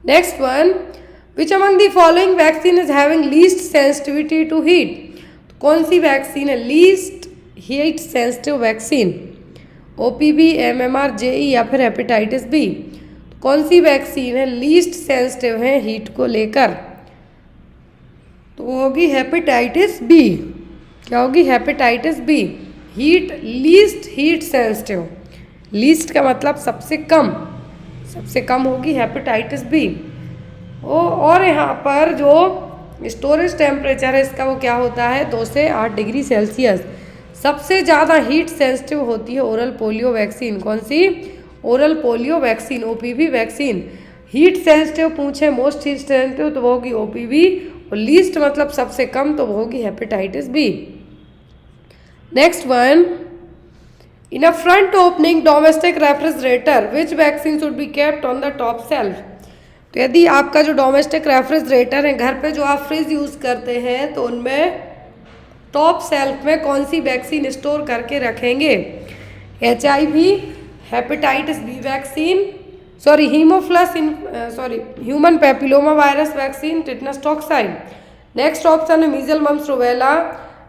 [SPEAKER 1] Next one, which among the following vaccine is having least sensitivity to heat. कौन सी वैक्सीन है least heat sensitive vaccine, OPV, MMR, JE या फिर हेपेटाइटिस बी। कौन सी वैक्सीन है लीस्ट सेंसिटिव है हीट को लेकर, तो वो होगी हेपेटाइटिस बी। क्या होगी, hepatitis B. Heat, least heat sensitive, least का मतलब सबसे कम, सबसे कम होगी हेपेटाइटिस बी। और यहाँ पर जो स्टोरेज टेम्परेचर है इसका वो क्या होता है, 2 से 8 डिग्री सेल्सियस। सबसे ज़्यादा हीट सेंसिटिव होती है ओरल पोलियो वैक्सीन। कौन सी, oral polio vaccine, OPV vaccine. Heat sensitive पूछे, मोस्ट हीट सेंसिटिव, तो वो होगी OPV, और लीस्ट मतलब सबसे कम, तो वो होगी hepatitis B. Next one, in a front opening domestic refrigerator which vaccine should be kept on the top shelf. तो यदि आपका जो डोमेस्टिक रेफ्रिजरेटर है, घर पे जो आप फ्रिज यूज़ करते हैं, तो उनमें टॉप सेल्फ में कौन सी वैक्सीन स्टोर करके रखेंगे, HIV, hepatitis B vaccine, human papilloma virus vaccine, tetanus toxoid. Next option है measles, mumps, rubella,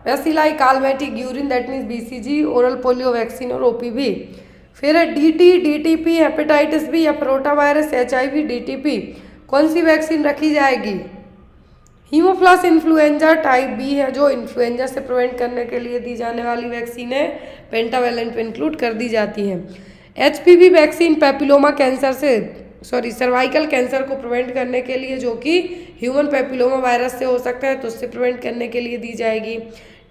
[SPEAKER 1] bacillus, Calmette Guerin, that means BCG, oral polio vaccine और OPV। फिर है DT, DTP, हेपेटाइटिस बी या rota virus, HIV, DTP। कौन सी vaccine रखी जाएगी, Haemophilus influenza type B है, जो इन्फ्लुएंजा से प्रिवेंट करने के लिए दी जाने वाली वैक्सीन है, पेंटावेलेंट में इंक्लूड कर दी जाती है। HPV वैक्सीन पेपिलोमा कैंसर से, सर्वाइकल कैंसर को प्रिवेंट करने के लिए, जो कि ह्यूमन पेपिलोमा वायरस से हो सकता है, तो उससे प्रिवेंट करने के लिए दी जाएगी।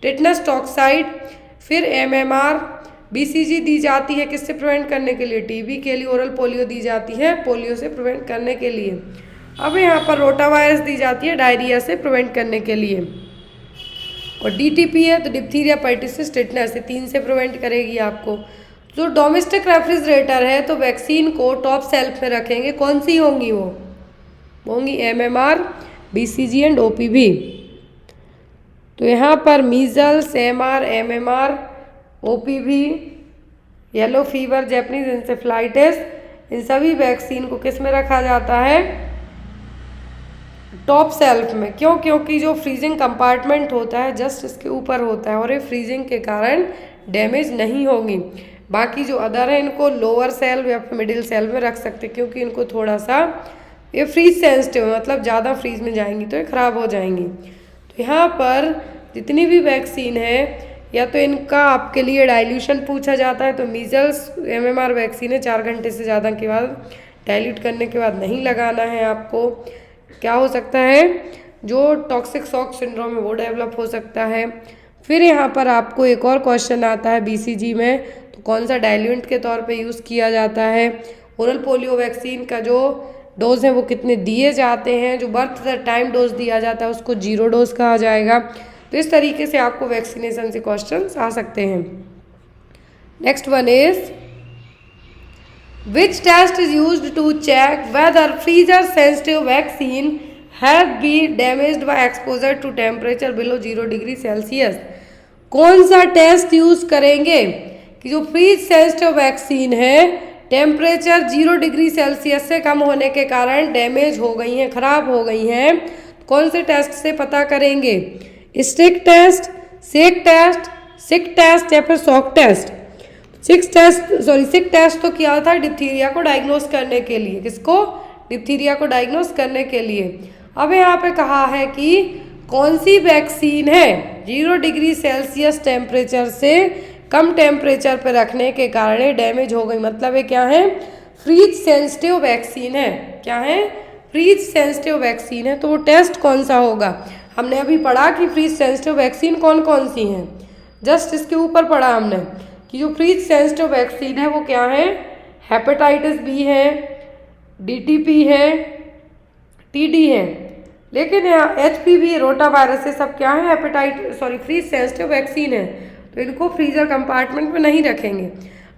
[SPEAKER 1] टिटनस टॉक्साइड, फिर MMR, BCG दी जाती है किससे प्रिवेंट करने के लिए, TB के लिए। ओरल पोलियो दी जाती है पोलियो से प्रिवेंट करने के लिए। अब यहाँ पर रोटा वायरस दी जाती है डायरिया से प्रिवेंट करने के लिए। और DTP है तो डिप्थीरिया, पर्टिसिस, टिटनस, ये 3 से प्रिवेंट करेगी आपको। जो डोमेस्टिक रेफ्रिजरेटर है तो वैक्सीन को टॉप सेल्फ में रखेंगे, कौन सी होंगी वो होंगी MMR, BCG एंड OPV। तो यहाँ पर measles, MR, MMR, OPV, yellow fever, Japanese encephalitis, इन सभी वैक्सीन को किस में रखा जाता है? टॉप सेल्फ में। क्यों? क्योंकि जो फ्रीजिंग कंपार्टमेंट होता है जस्ट इसके ऊपर होता है और ये फ्रीजिंग के कारण डैमेज नहीं होंगी। बाकी जो अदर है इनको लोअर सेल्फ या फिर मिडिल सेल्फ में रख सकते हैं, क्योंकि इनको थोड़ा सा ये फ्रीज सेंसिटिव है, मतलब ज़्यादा फ्रीज में जाएंगी तो ये ख़राब हो जाएंगी। तो यहाँ पर जितनी भी वैक्सीन है या तो इनका आपके लिए डाइल्यूशन पूछा जाता है, तो मीजल्स MMR वैक्सीन है 4 घंटे से ज़्यादा के बाद डाइल्यूट करने के बाद नहीं लगाना है आपको। क्या हो सकता है? जो टॉक्सिक शॉक सिंड्रोम है वो डेवलप हो सकता है। फिर यहाँ पर आपको एक और क्वेश्चन आता है BCG में, तो कौन सा डाइल्यूएंट के तौर पे यूज़ किया जाता है? ओरल पोलियो वैक्सीन का जो डोज है वो कितने दिए जाते हैं? जो बर्थ टाइम डोज दिया जाता है उसको 0 डोज कहा जाएगा। तो इस तरीके से आपको वैक्सीनेशन से क्वेश्चंस आ सकते हैं। Next one is which test is used to check whether freezer sensitive vaccine have been damaged by exposure to temperature below 0 degree Celsius? कौन सा टेस्ट यूज करेंगे कि जो फ्रीज सेंसिटिव वैक्सीन है टेम्परेचर 0 डिग्री सेल्सियस से कम होने के कारण डैमेज हो गई हैं, खराब हो गई हैं? कौन से टेस्ट से पता करेंगे? स्टिक टेस्ट, सेक टेस्ट, सिक टेस्ट या फिर शॉक टेस्ट? सिक टेस्ट तो किया था डिप्थीरिया को डायग्नोस करने के लिए। किसको? डिप्थीरिया को डायग्नोस करने के लिए। अब यहाँ पे कहा है कि कौन सी वैक्सीन है 0 डिग्री सेल्सियस टेम्परेचर से कम टेम्परेचर पे रखने के कारण ये डैमेज हो गई, मतलब ये क्या है? फ्रीज सेंसिटिव वैक्सीन है। क्या है? फ्रीज सेंसिटिव वैक्सीन है। तो वो टेस्ट कौन सा होगा? हमने अभी पढ़ा कि फ्रीज सेंसिटिव वैक्सीन कौन कौन सी हैं, जस्ट इसके ऊपर पढ़ा हमने कि जो फ्रीज सेंसिटिव वैक्सीन है वो क्या है? हेपेटाइटिस बी है, DTP है, TD है। लेकिन यहाँ HPV, रोटा वायरस, ये सब क्या है? फ्रीज सेंसिटिव वैक्सीन है, तो इनको फ्रीजर कंपार्टमेंट में नहीं रखेंगे।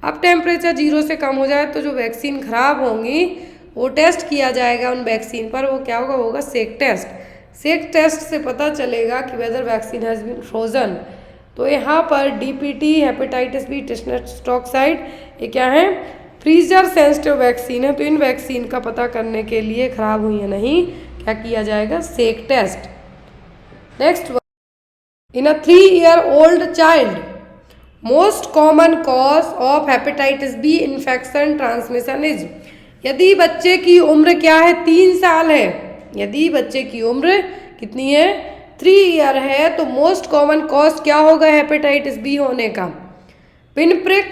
[SPEAKER 1] अब टेम्परेचर 0 से कम हो जाए तो जो वैक्सीन खराब होंगी वो टेस्ट किया जाएगा उन वैक्सीन पर। वो क्या होगा? होगा सेक टेस्ट। सेक टेस्ट से पता चलेगा कि whether vaccine has been frozen. तो यहाँ पर DPT, hepatitis B, tetanus toxoid, ये क्या है? फ्रीजर सेंसिटिव वैक्सीन है। तो इन वैक्सीन का पता करने के लिए खराब हुई है नहीं, क्या किया जाएगा? Schick test. Next, in a 3-year-old child most common cause of hepatitis B infection transmission is? यदि बच्चे की उम्र क्या है? 3 साल है। यदि बच्चे की उम्र कितनी है? 3 ईयर है, तो मोस्ट कॉमन कॉज क्या होगा हेपेटाइटिस बी होने का? Pin prick,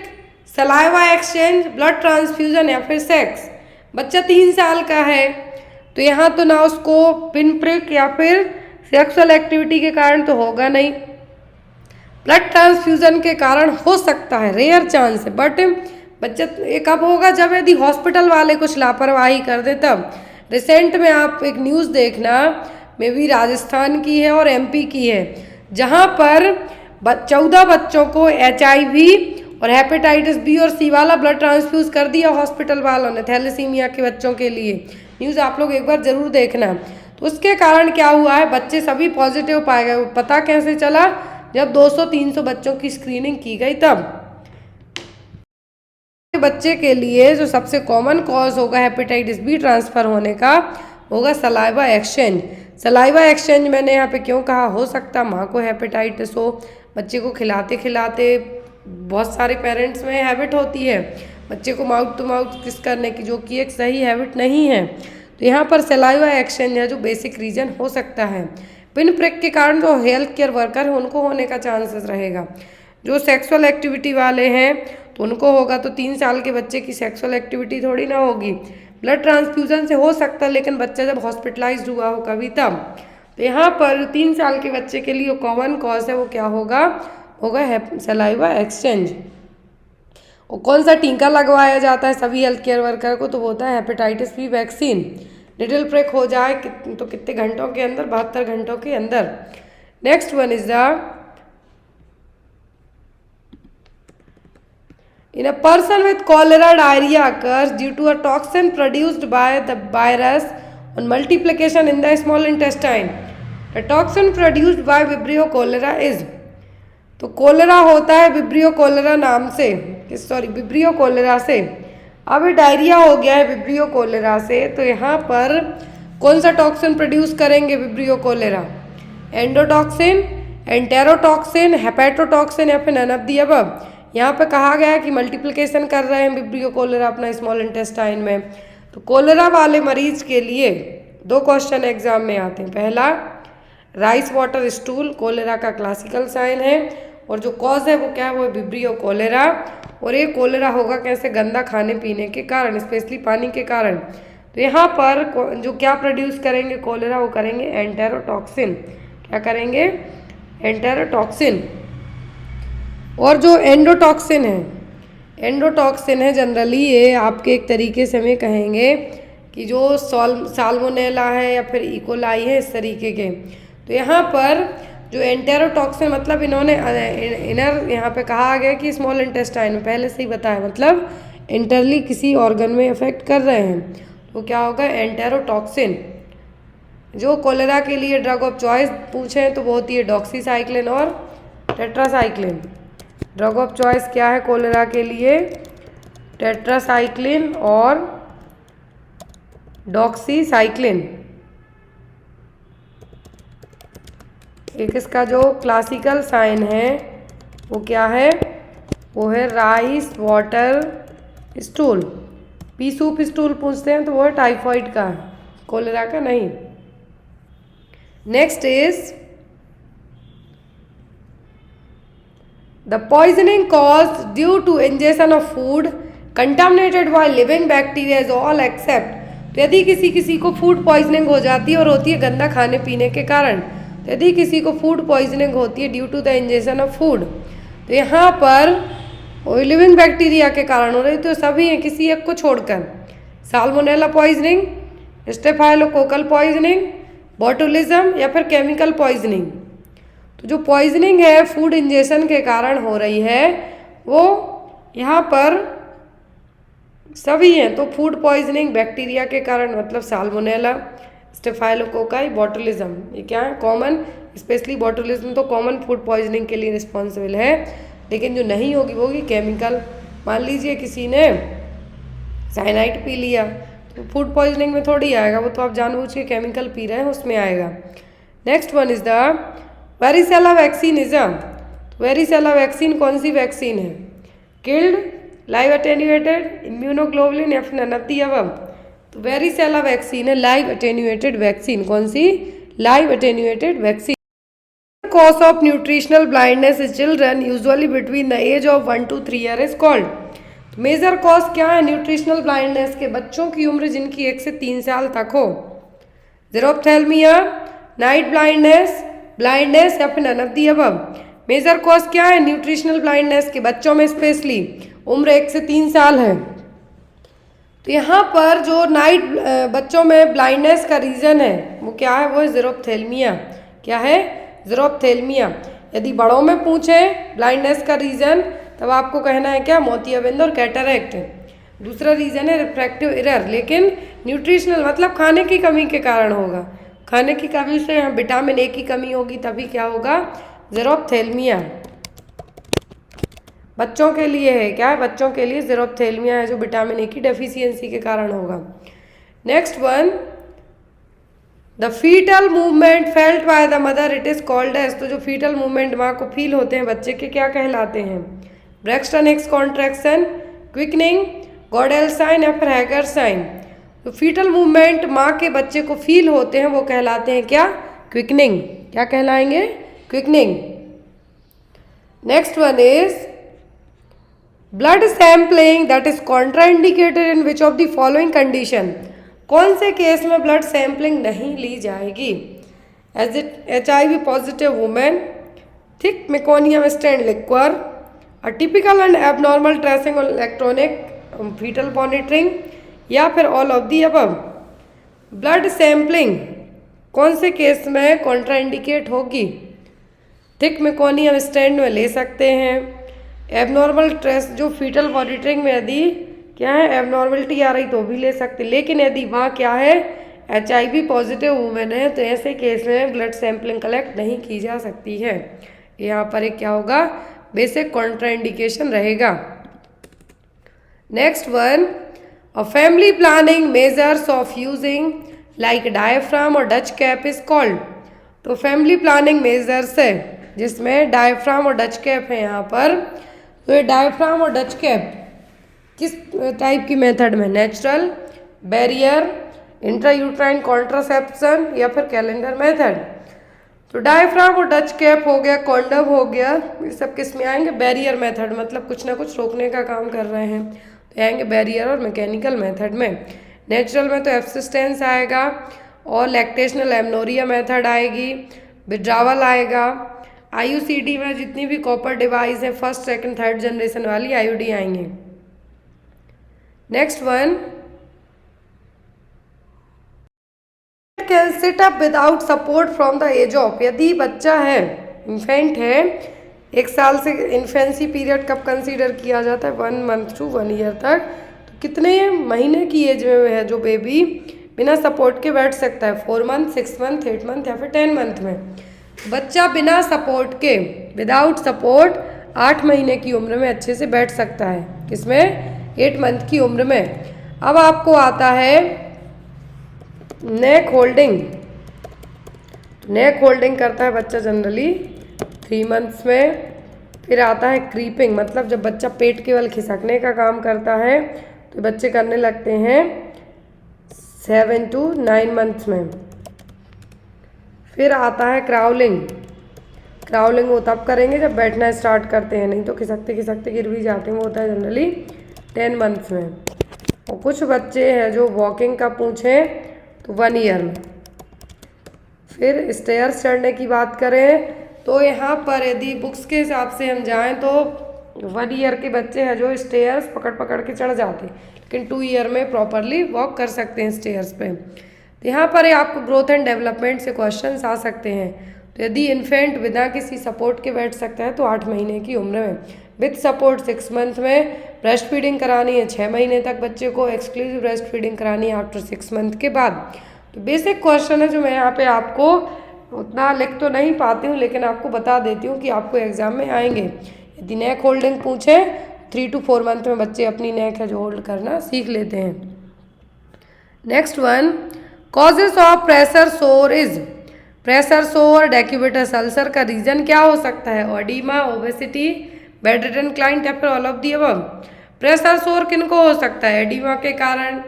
[SPEAKER 1] saliva exchange, blood transfusion या फिर सेक्स? बच्चा 3 साल का है तो यहाँ तो ना उसको पिन प्रिक या फिर सेक्सुअल एक्टिविटी के कारण तो होगा नहीं, ब्लड ट्रांसफ्यूजन के कारण हो सकता है, रेयर चांस है। बट बच्चा ये कब होगा? जब यदि हॉस्पिटल वाले कुछ लापरवाही कर दे तब। रिसेंट में आप एक न्यूज़ देखना, मे भी राजस्थान की है और MP की है, जहाँ पर 14 बच्चों को HIV और हेपेटाइटिस बी और C वाला ब्लड ट्रांसफ्यूज कर दिया हॉस्पिटल वालों ने थैलेसीमिया के बच्चों के लिए। न्यूज़ आप लोग एक बार ज़रूर देखना। तो उसके कारण क्या हुआ है? बच्चे सभी पॉजिटिव पाए गए। पता कैसे चला? जब 200-300 बच्चों की स्क्रीनिंग की गई तब। बच्चे के लिए जो सबसे कॉमन कॉज होगा हेपेटाइटिस बी ट्रांसफ़र होने का होगा सलाइवा एक्सचेंज। सलाइवा एक्सचेंज मैंने यहाँ पे क्यों कहा? हो सकता माँ को हेपेटाइटिस हो, बच्चे को खिलाते खिलाते बहुत सारे पेरेंट्स में हैबिट होती है बच्चे को माउथ टू माउथ किस करने की, जो कि एक सही हैबिट नहीं है। तो यहाँ पर सलाइवा एक्सचेंज है जो बेसिक रीजन हो सकता है। पिन प्रिक के कारण जो हेल्थ केयर वर्कर है उनको होने का चांसेस रहेगा। जो सेक्सुअल एक्टिविटी वाले हैं तो उनको होगा, तो 3 साल के बच्चे की सेक्सुअल एक्टिविटी थोड़ी ना होगी। ब्लड ट्रांसफ्यूजन से हो सकता है, लेकिन बच्चा जब हॉस्पिटलाइज्ड हुआ हो कभी तब। तो यहाँ पर 3 साल के बच्चे के लिए कॉमन कॉज है वो क्या होगा? होगा सलाइवा एक्सचेंज। और कौन सा टीका लगवाया जाता है सभी हेल्थ केयर वर्कर को? तो वो होता है hepatitis B vaccine. Needle prick हो जाए तो कितने घंटों के अंदर? 72 घंटों के अंदर। Next one is the In a person with cholera, diarrhea occurs due to a toxin produced by the virus on multiplication in the small intestine. The toxin produced by Vibrio cholera is, तो cholera होता है vibrio cholera नाम से, vibrio cholera से। अब diarrhoea हो गया है विब्रियो कोलेरा से, तो यहाँ पर कौन सा टॉक्सिन प्रोड्यूस करेंगे विब्रियो कोलेरा? एंडोटॉक्सिन, एंटेरोटॉक्सिन, हेपेटोटॉक्सिन या फिर नन ऑफ दी अबव। यहाँ पे कहा गया है कि मल्टीप्लिकेशन कर रहे हैं विब्रियो कोलेरा अपना स्मॉल इंटेस्टाइन में। तो कोलेरा वाले मरीज के लिए 2 क्वेश्चन एग्जाम में आते हैं। पहला, राइस वाटर स्टूल कोलेरा का क्लासिकल साइन है, और जो कॉज है वो क्या है? वो विब्रियो कोलेरा। और ये कोलेरा होगा कैसे? गंदा खाने पीने के कारण, स्पेशली पानी के कारण। तो यहाँ पर जो क्या प्रोड्यूस करेंगे कोलेरा, वो करेंगे एंटेरोटॉक्सिन। क्या करेंगे? एंटेरोटॉक्सिन। और जो एंडोटॉक्सिन है जनरली ये आपके एक तरीके से हमें कहेंगे कि जो साल्मोनेला है या फिर इकोलाई है, इस तरीके के। तो यहाँ पर जो एंटेरोटॉक्सिन मतलब इन्होंने इनर यहाँ पे कहा गया कि स्मॉल इंटेस्टाइन में, पहले से ही बताया, मतलब इंटरली किसी ऑर्गन में इफेक्ट कर रहे हैं। तो क्या होगा? एंटेरोटॉक्सिन। जो कोलेरा के लिए ड्रग ऑफ चॉइस पूछे हैं तो वो होती है डॉक्सीसाइक्लिन और टेट्रासाइक्लिन। ड्रग ऑफ चॉइस क्या है कोलेरा के लिए? टेट्रासाइक्लिन और डॉक्सीसाइक्लिन। एक इसका जो क्लासिकल साइन है वो क्या है? वो है rice water stool. P soup stool पूछते हैं तो वो है टाइफॉइड का, कोलेरा का नहीं। Next is the poisoning cause due to injection of food contaminated by living bacteria is all except. तो यदि किसी को फूड पॉइजनिंग हो जाती है और होती है गंदा खाने पीने के कारण, तो यदि किसी को फूड पॉइजनिंग होती है due to the injection of food, तो यहाँ पर लिविंग बैक्टीरिया के कारण हो रही, तो सभी हैं किसी एक को छोड़कर। Salmonella poisoning, staphylococcal poisoning, botulism या फिर केमिकल पॉइजनिंग। तो जो पॉइजनिंग है फूड इंजेक्शन के कारण हो रही है वो यहाँ पर सभी हैं। तो फूड पॉइजनिंग बैक्टीरिया के कारण मतलब साल्मोनेला, स्टेफाइलोकोकाई, बोटुलिज्म, ये क्या है? कॉमन। स्पेशली बोटुलिज्म तो कॉमन फूड पॉइजनिंग के लिए रिस्पॉन्सिबल है, लेकिन जो नहीं होगी वो होगी केमिकल। मान लीजिए किसी ने साइनाइड पी लिया तो फूड पॉइजनिंग में थोड़ी आएगा, वो तो आप जानबूझ के केमिकल पी रहे हैं उसमें आएगा। Next one is the varicella vaccine is. Varicella vaccine कौन सी वैक्सीन है? किल्ड, लाइव अटेन्यूएटेड, इम्यूनोग्लोबुलिन या फिर नन ऑफ द अबव। तो वेरिसेला वैक्सीन है लाइव अटेन्यूएटेड वैक्सीन। कौन सी? Live attenuated vaccine. Cause of nutritional blindness in children usually between the age of 1 to 3 year is called। तो major cause क्या है nutritional blindness के? बच्चों की उम्र जिनकी 1 से 3 साल तक हो। ज़ेरोप्थेल्मिया, नाइट ब्लाइंडनेस या फिर none of the above. Major cause क्या है न्यूट्रिशनल ब्लाइंडनेस के? बच्चों में स्पेशली उम्र 1 से 3 साल है। तो यहाँ पर जो नाइट बच्चों में ब्लाइंडनेस का रीज़न है वो क्या है? वो है ज़ेरोप्थेल्मिया। क्या है? ज़ेरोप्थेल्मिया। यदि बड़ों में पूछें ब्लाइंडनेस का रीज़न तब आपको कहना है क्या? मोतियाबिंद और कैटरैक्ट। दूसरा रीज़न है रिफ्रैक्टिव एरर, लेकिन न्यूट्रिशनल मतलब खाने की कमी के कारण होगा। खाने की कमी से यहाँ विटामिन ए की कमी होगी तभी क्या होगा? ज़ेरोप्थेल्मिया। बच्चों के लिए है क्या है? बच्चों के लिए ज़ेरोप्थेल्मिया है जो विटामिन ए की डेफिशिएंसी के कारण होगा। Next one, the fetal movement felt by the mother it is called as. तो जो फीटल मूवमेंट माँ को फील होते हैं बच्चे के क्या कहलाते हैं? Braxton Hicks contraction, quickening, Goodell sign या फिर हैगर साइन। तो फीटल मूवमेंट माँ के बच्चे को फील होते हैं वो कहलाते हैं क्या? क्विकनिंग। क्या कहलाएंगे? Quickening. Next one is blood sampling that is contraindicated in which of the following condition. कौन से केस में ब्लड सैम्पलिंग नहीं ली जाएगी? As it HIV positive women, thick meconium stained liquor, atypical and abnormal tracing और electronic fetal monitoring या फिर all of the above. Blood sampling कौन से केस में कॉन्ट्राइंडिकेट होगी? थिक मेकोनियम स्ट्रेंड में ले सकते हैं। एबनॉर्मल ट्रेस जो फीटल मॉनिटरिंग में यदि क्या है एबनॉर्मलिटी आ रही तो भी ले सकते, लेकिन यदि वहाँ क्या है HIV पॉजिटिव वुमेन है तो ऐसे केस में ब्लड सैंपलिंग कलेक्ट नहीं की जा सकती है। यहाँ पर एक क्या होगा? बेसिक कॉन्ट्राइंडिकेशन रहेगा। Next one, a family planning measures of using like diaphragm और डच कैप इज कॉल्ड। तो फैमिली प्लानिंग मेजर्स है जिसमें डायफ्राम और डच कैप है यहाँ पर। तो ये डायफ्राम और डच कैप किस टाइप की मेथड में, नेचुरल, बैरियर, इंट्रायूट्राइन कॉन्ट्रासेप्शन या फिर कैलेंडर मेथड। तो डायफ्राम और डच कैप हो गया, कॉन्डम हो गया, ये सब किस में आएंगे, बैरियर मेथड, मतलब कुछ ना कुछ रोकने का काम कर रहे हैं तो आएंगे बैरियर और मैकेनिकल मेथड में। नेचुरल में तो एब्सिस्टेंस आएगा और लैक्टेशनल एमनोरिया मेथड आएगी, विड्रावल आएगा। आईयूसीडी में जितनी भी कॉपर डिवाइस है फर्स्ट सेकंड थर्ड जनरेशन वाली आईयूडी आएंगे। Next one, can sit up without support from the age of. यदि बच्चा है, इन्फेंट है, 1 साल से इन्फेंसी पीरियड कब कंसीडर किया जाता है, 1 मंथ टू 1 ईयर तक। तो कितने महीने की एज में है जो बेबी बिना सपोर्ट के बैठ सकता है, 4 मंथ, 6 मंथ, 8 मंथ या फिर 10 मंथ में। बच्चा बिना सपोर्ट के, विदाउट सपोर्ट 8 महीने की उम्र में अच्छे से बैठ सकता है, किसमें, 8 मंथ की उम्र में। अब आपको आता है नेक होल्डिंग। नेक होल्डिंग करता है बच्चा जनरली 3 मंथ्स में। फिर आता है क्रीपिंग, मतलब जब बच्चा पेट केवल खिसकने का काम करता है तो बच्चे करने लगते हैं 7 to 9 मंथ्स में। फिर आता है क्राउलिंग। क्राउलिंग वो तब करेंगे जब बैठना स्टार्ट करते हैं, नहीं तो खिसकते खिसकते गिर भी जाते हैं, वो होता है जनरली 10 मंथ्स में। और कुछ बच्चे हैं जो वॉकिंग का पूछें तो 1 ईयर में। फिर स्टेयर्स चढ़ने की बात करें तो यहाँ पर यदि बुक्स के हिसाब से हम जाएं तो 1 ईयर के बच्चे हैं जो स्टेयर्स पकड़ पकड़ के चढ़ जाते हैं, लेकिन 2 ईयर में प्रॉपरली वॉक कर सकते हैं स्टेयर्स पे। तो यहाँ पर आपको ग्रोथ एंड डेवलपमेंट से क्वेश्चंस आ सकते हैं। तो यदि इन्फेंट बिना किसी सपोर्ट के बैठ सकता है तो 8 महीने की उम्र में, विथ सपोर्ट 6 मंथ में, ब्रेस्ट फीडिंग करानी है 6 महीने तक बच्चे को, एक्सक्लूसिव ब्रेस्ट फीडिंग करानी है आफ्टर 6 मंथ के बाद। तो बेसिक क्वेश्चन है जो मैं यहाँ पे आपको उतना लिख तो नहीं पाती हूँ लेकिन आपको बता देती हूँ कि आपको एग्जाम में आएंगे। यदि नेक होल्डिंग पूछे 3 to 4 मंथ में बच्चे अपनी नेक है जो होल्ड करना सीख लेते हैं। Next one, causes of pressure सोर इज। प्रेशर सोर, डेक्यूबिटस अल्सर का रीजन क्या हो सकता है, ओडिमा, ओबेसिटी, बेडरिडन क्लाइंट या फिर all of the above. Pressure सोर किनको हो सकता है, एडिमा के कारण,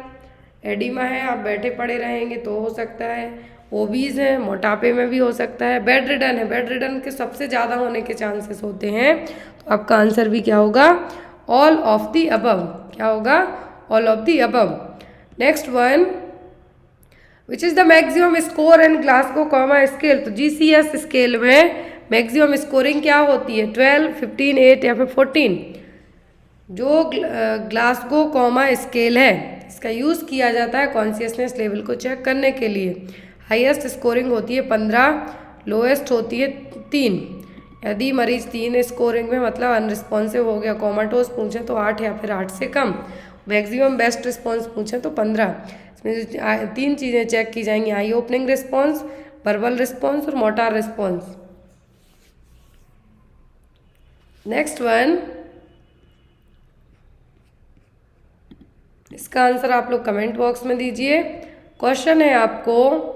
[SPEAKER 1] एडिमा है आप बैठे पड़े रहेंगे तो हो सकता है, ओबीज है मोटापे में भी हो सकता है, बेड रिडन है, बेड रिडन के सबसे ज़्यादा होने के चांसेस होते हैं। तो आपका आंसर भी क्या होगा, ऑल ऑफ दी अबव। क्या होगा, all of the above. Next one, which is the maximum score in Glasgow comma scale. तो GCS स्केल में मैक्सिमम स्कोरिंग क्या होती है, 12, 15, 8 या फिर 14। जो ग्लासगो कॉमा स्केल है इसका यूज़ किया जाता है कॉन्शियसनेस लेवल को चेक करने के लिए। हाईएस्ट स्कोरिंग होती है 15, लोएस्ट होती है 3। यदि मरीज 3 स्कोरिंग में मतलब अनरिस्पॉन्सिव हो गया, कोमाटोज पूछें तो 8 या फिर 8 से कम, मैक्सिमम बेस्ट रिस्पॉन्स पूछें तो 15। इसमें 3 चीज़ें चेक की जाएंगी, eye opening response, verbal response और मोटार रिस्पॉन्स। नेक्स्ट वन, इसका आंसर आप लोग कमेंट बॉक्स में दीजिए। क्वेश्चन है आपको,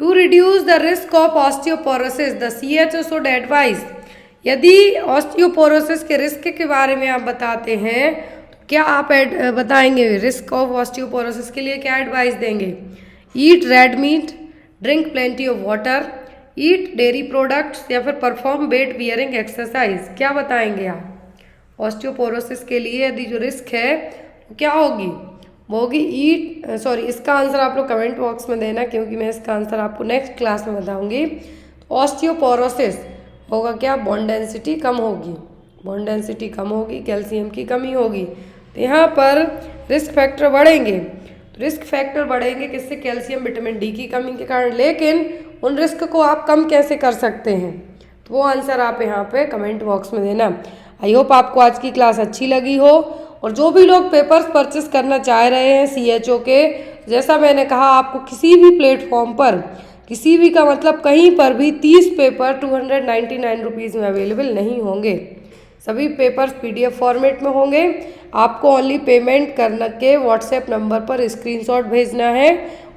[SPEAKER 1] to reduce the risk of osteoporosis the CHO should advise. यदि ऑस्टियोपोरोसिस के रिस्क के बारे में आप बताते हैं तो क्या आप बताएंगे, रिस्क ऑफ ऑस्टियोपोरोसिस के लिए क्या एडवाइस देंगे, eat red meat, drink plenty of water, eat dairy products या फिर परफॉर्म वेट बियरिंग एक्सरसाइज। क्या बताएंगे आप ऑस्टियोपोरोसिस के लिए यदि जो रिस्क है तो क्या होगी, वो होगी इसका आंसर आप लोग कमेंट बॉक्स में देना क्योंकि मैं इसका आंसर आपको नेक्स्ट क्लास में बताऊंगी। तो ऑस्टियोपोरोसिस होगा क्या, बोन डेंसिटी कम होगी, बोन डेंसिटी कम होगी, कैल्शियम की कमी होगी। तो यहाँ पर रिस्क फैक्टर बढ़ेंगे, तो रिस्क फैक्टर बढ़ेंगे किससे, कैल्शियम विटामिन डी की कमी के कारण। लेकिन उन रिस्क को आप कम कैसे कर सकते हैं, तो वो आंसर आप यहाँ पे कमेंट बॉक्स में देना। आई होप आपको आज की क्लास अच्छी लगी हो, और जो भी लोग पेपर्स परचेस करना चाह रहे हैं CHO के, जैसा मैंने कहा आपको किसी भी प्लेटफॉर्म पर, किसी भी का मतलब कहीं पर भी 30 पेपर 299 रुपीज़ में अवेलेबल नहीं होंगे। सभी पेपर्स PDF फॉर्मेट में होंगे। आपको ओनली पेमेंट करने के व्हाट्सएप नंबर पर स्क्रीनशॉट भेजना है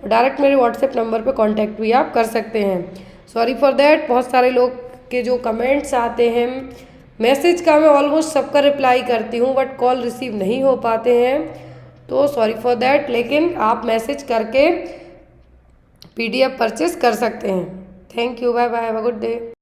[SPEAKER 1] और डायरेक्ट मेरे व्हाट्सएप नंबर पर कांटेक्ट भी आप कर सकते हैं। सॉरी फॉर दैट, बहुत सारे लोग के जो कमेंट्स आते हैं, मैसेज का मैं ऑलमोस्ट सबका रिप्लाई करती हूँ बट कॉल रिसीव नहीं हो पाते हैं, तो सॉरी फॉर दैट। लेकिन आप मैसेज करके PDF परचेस कर सकते हैं। Thank you, bye bye, have a good day.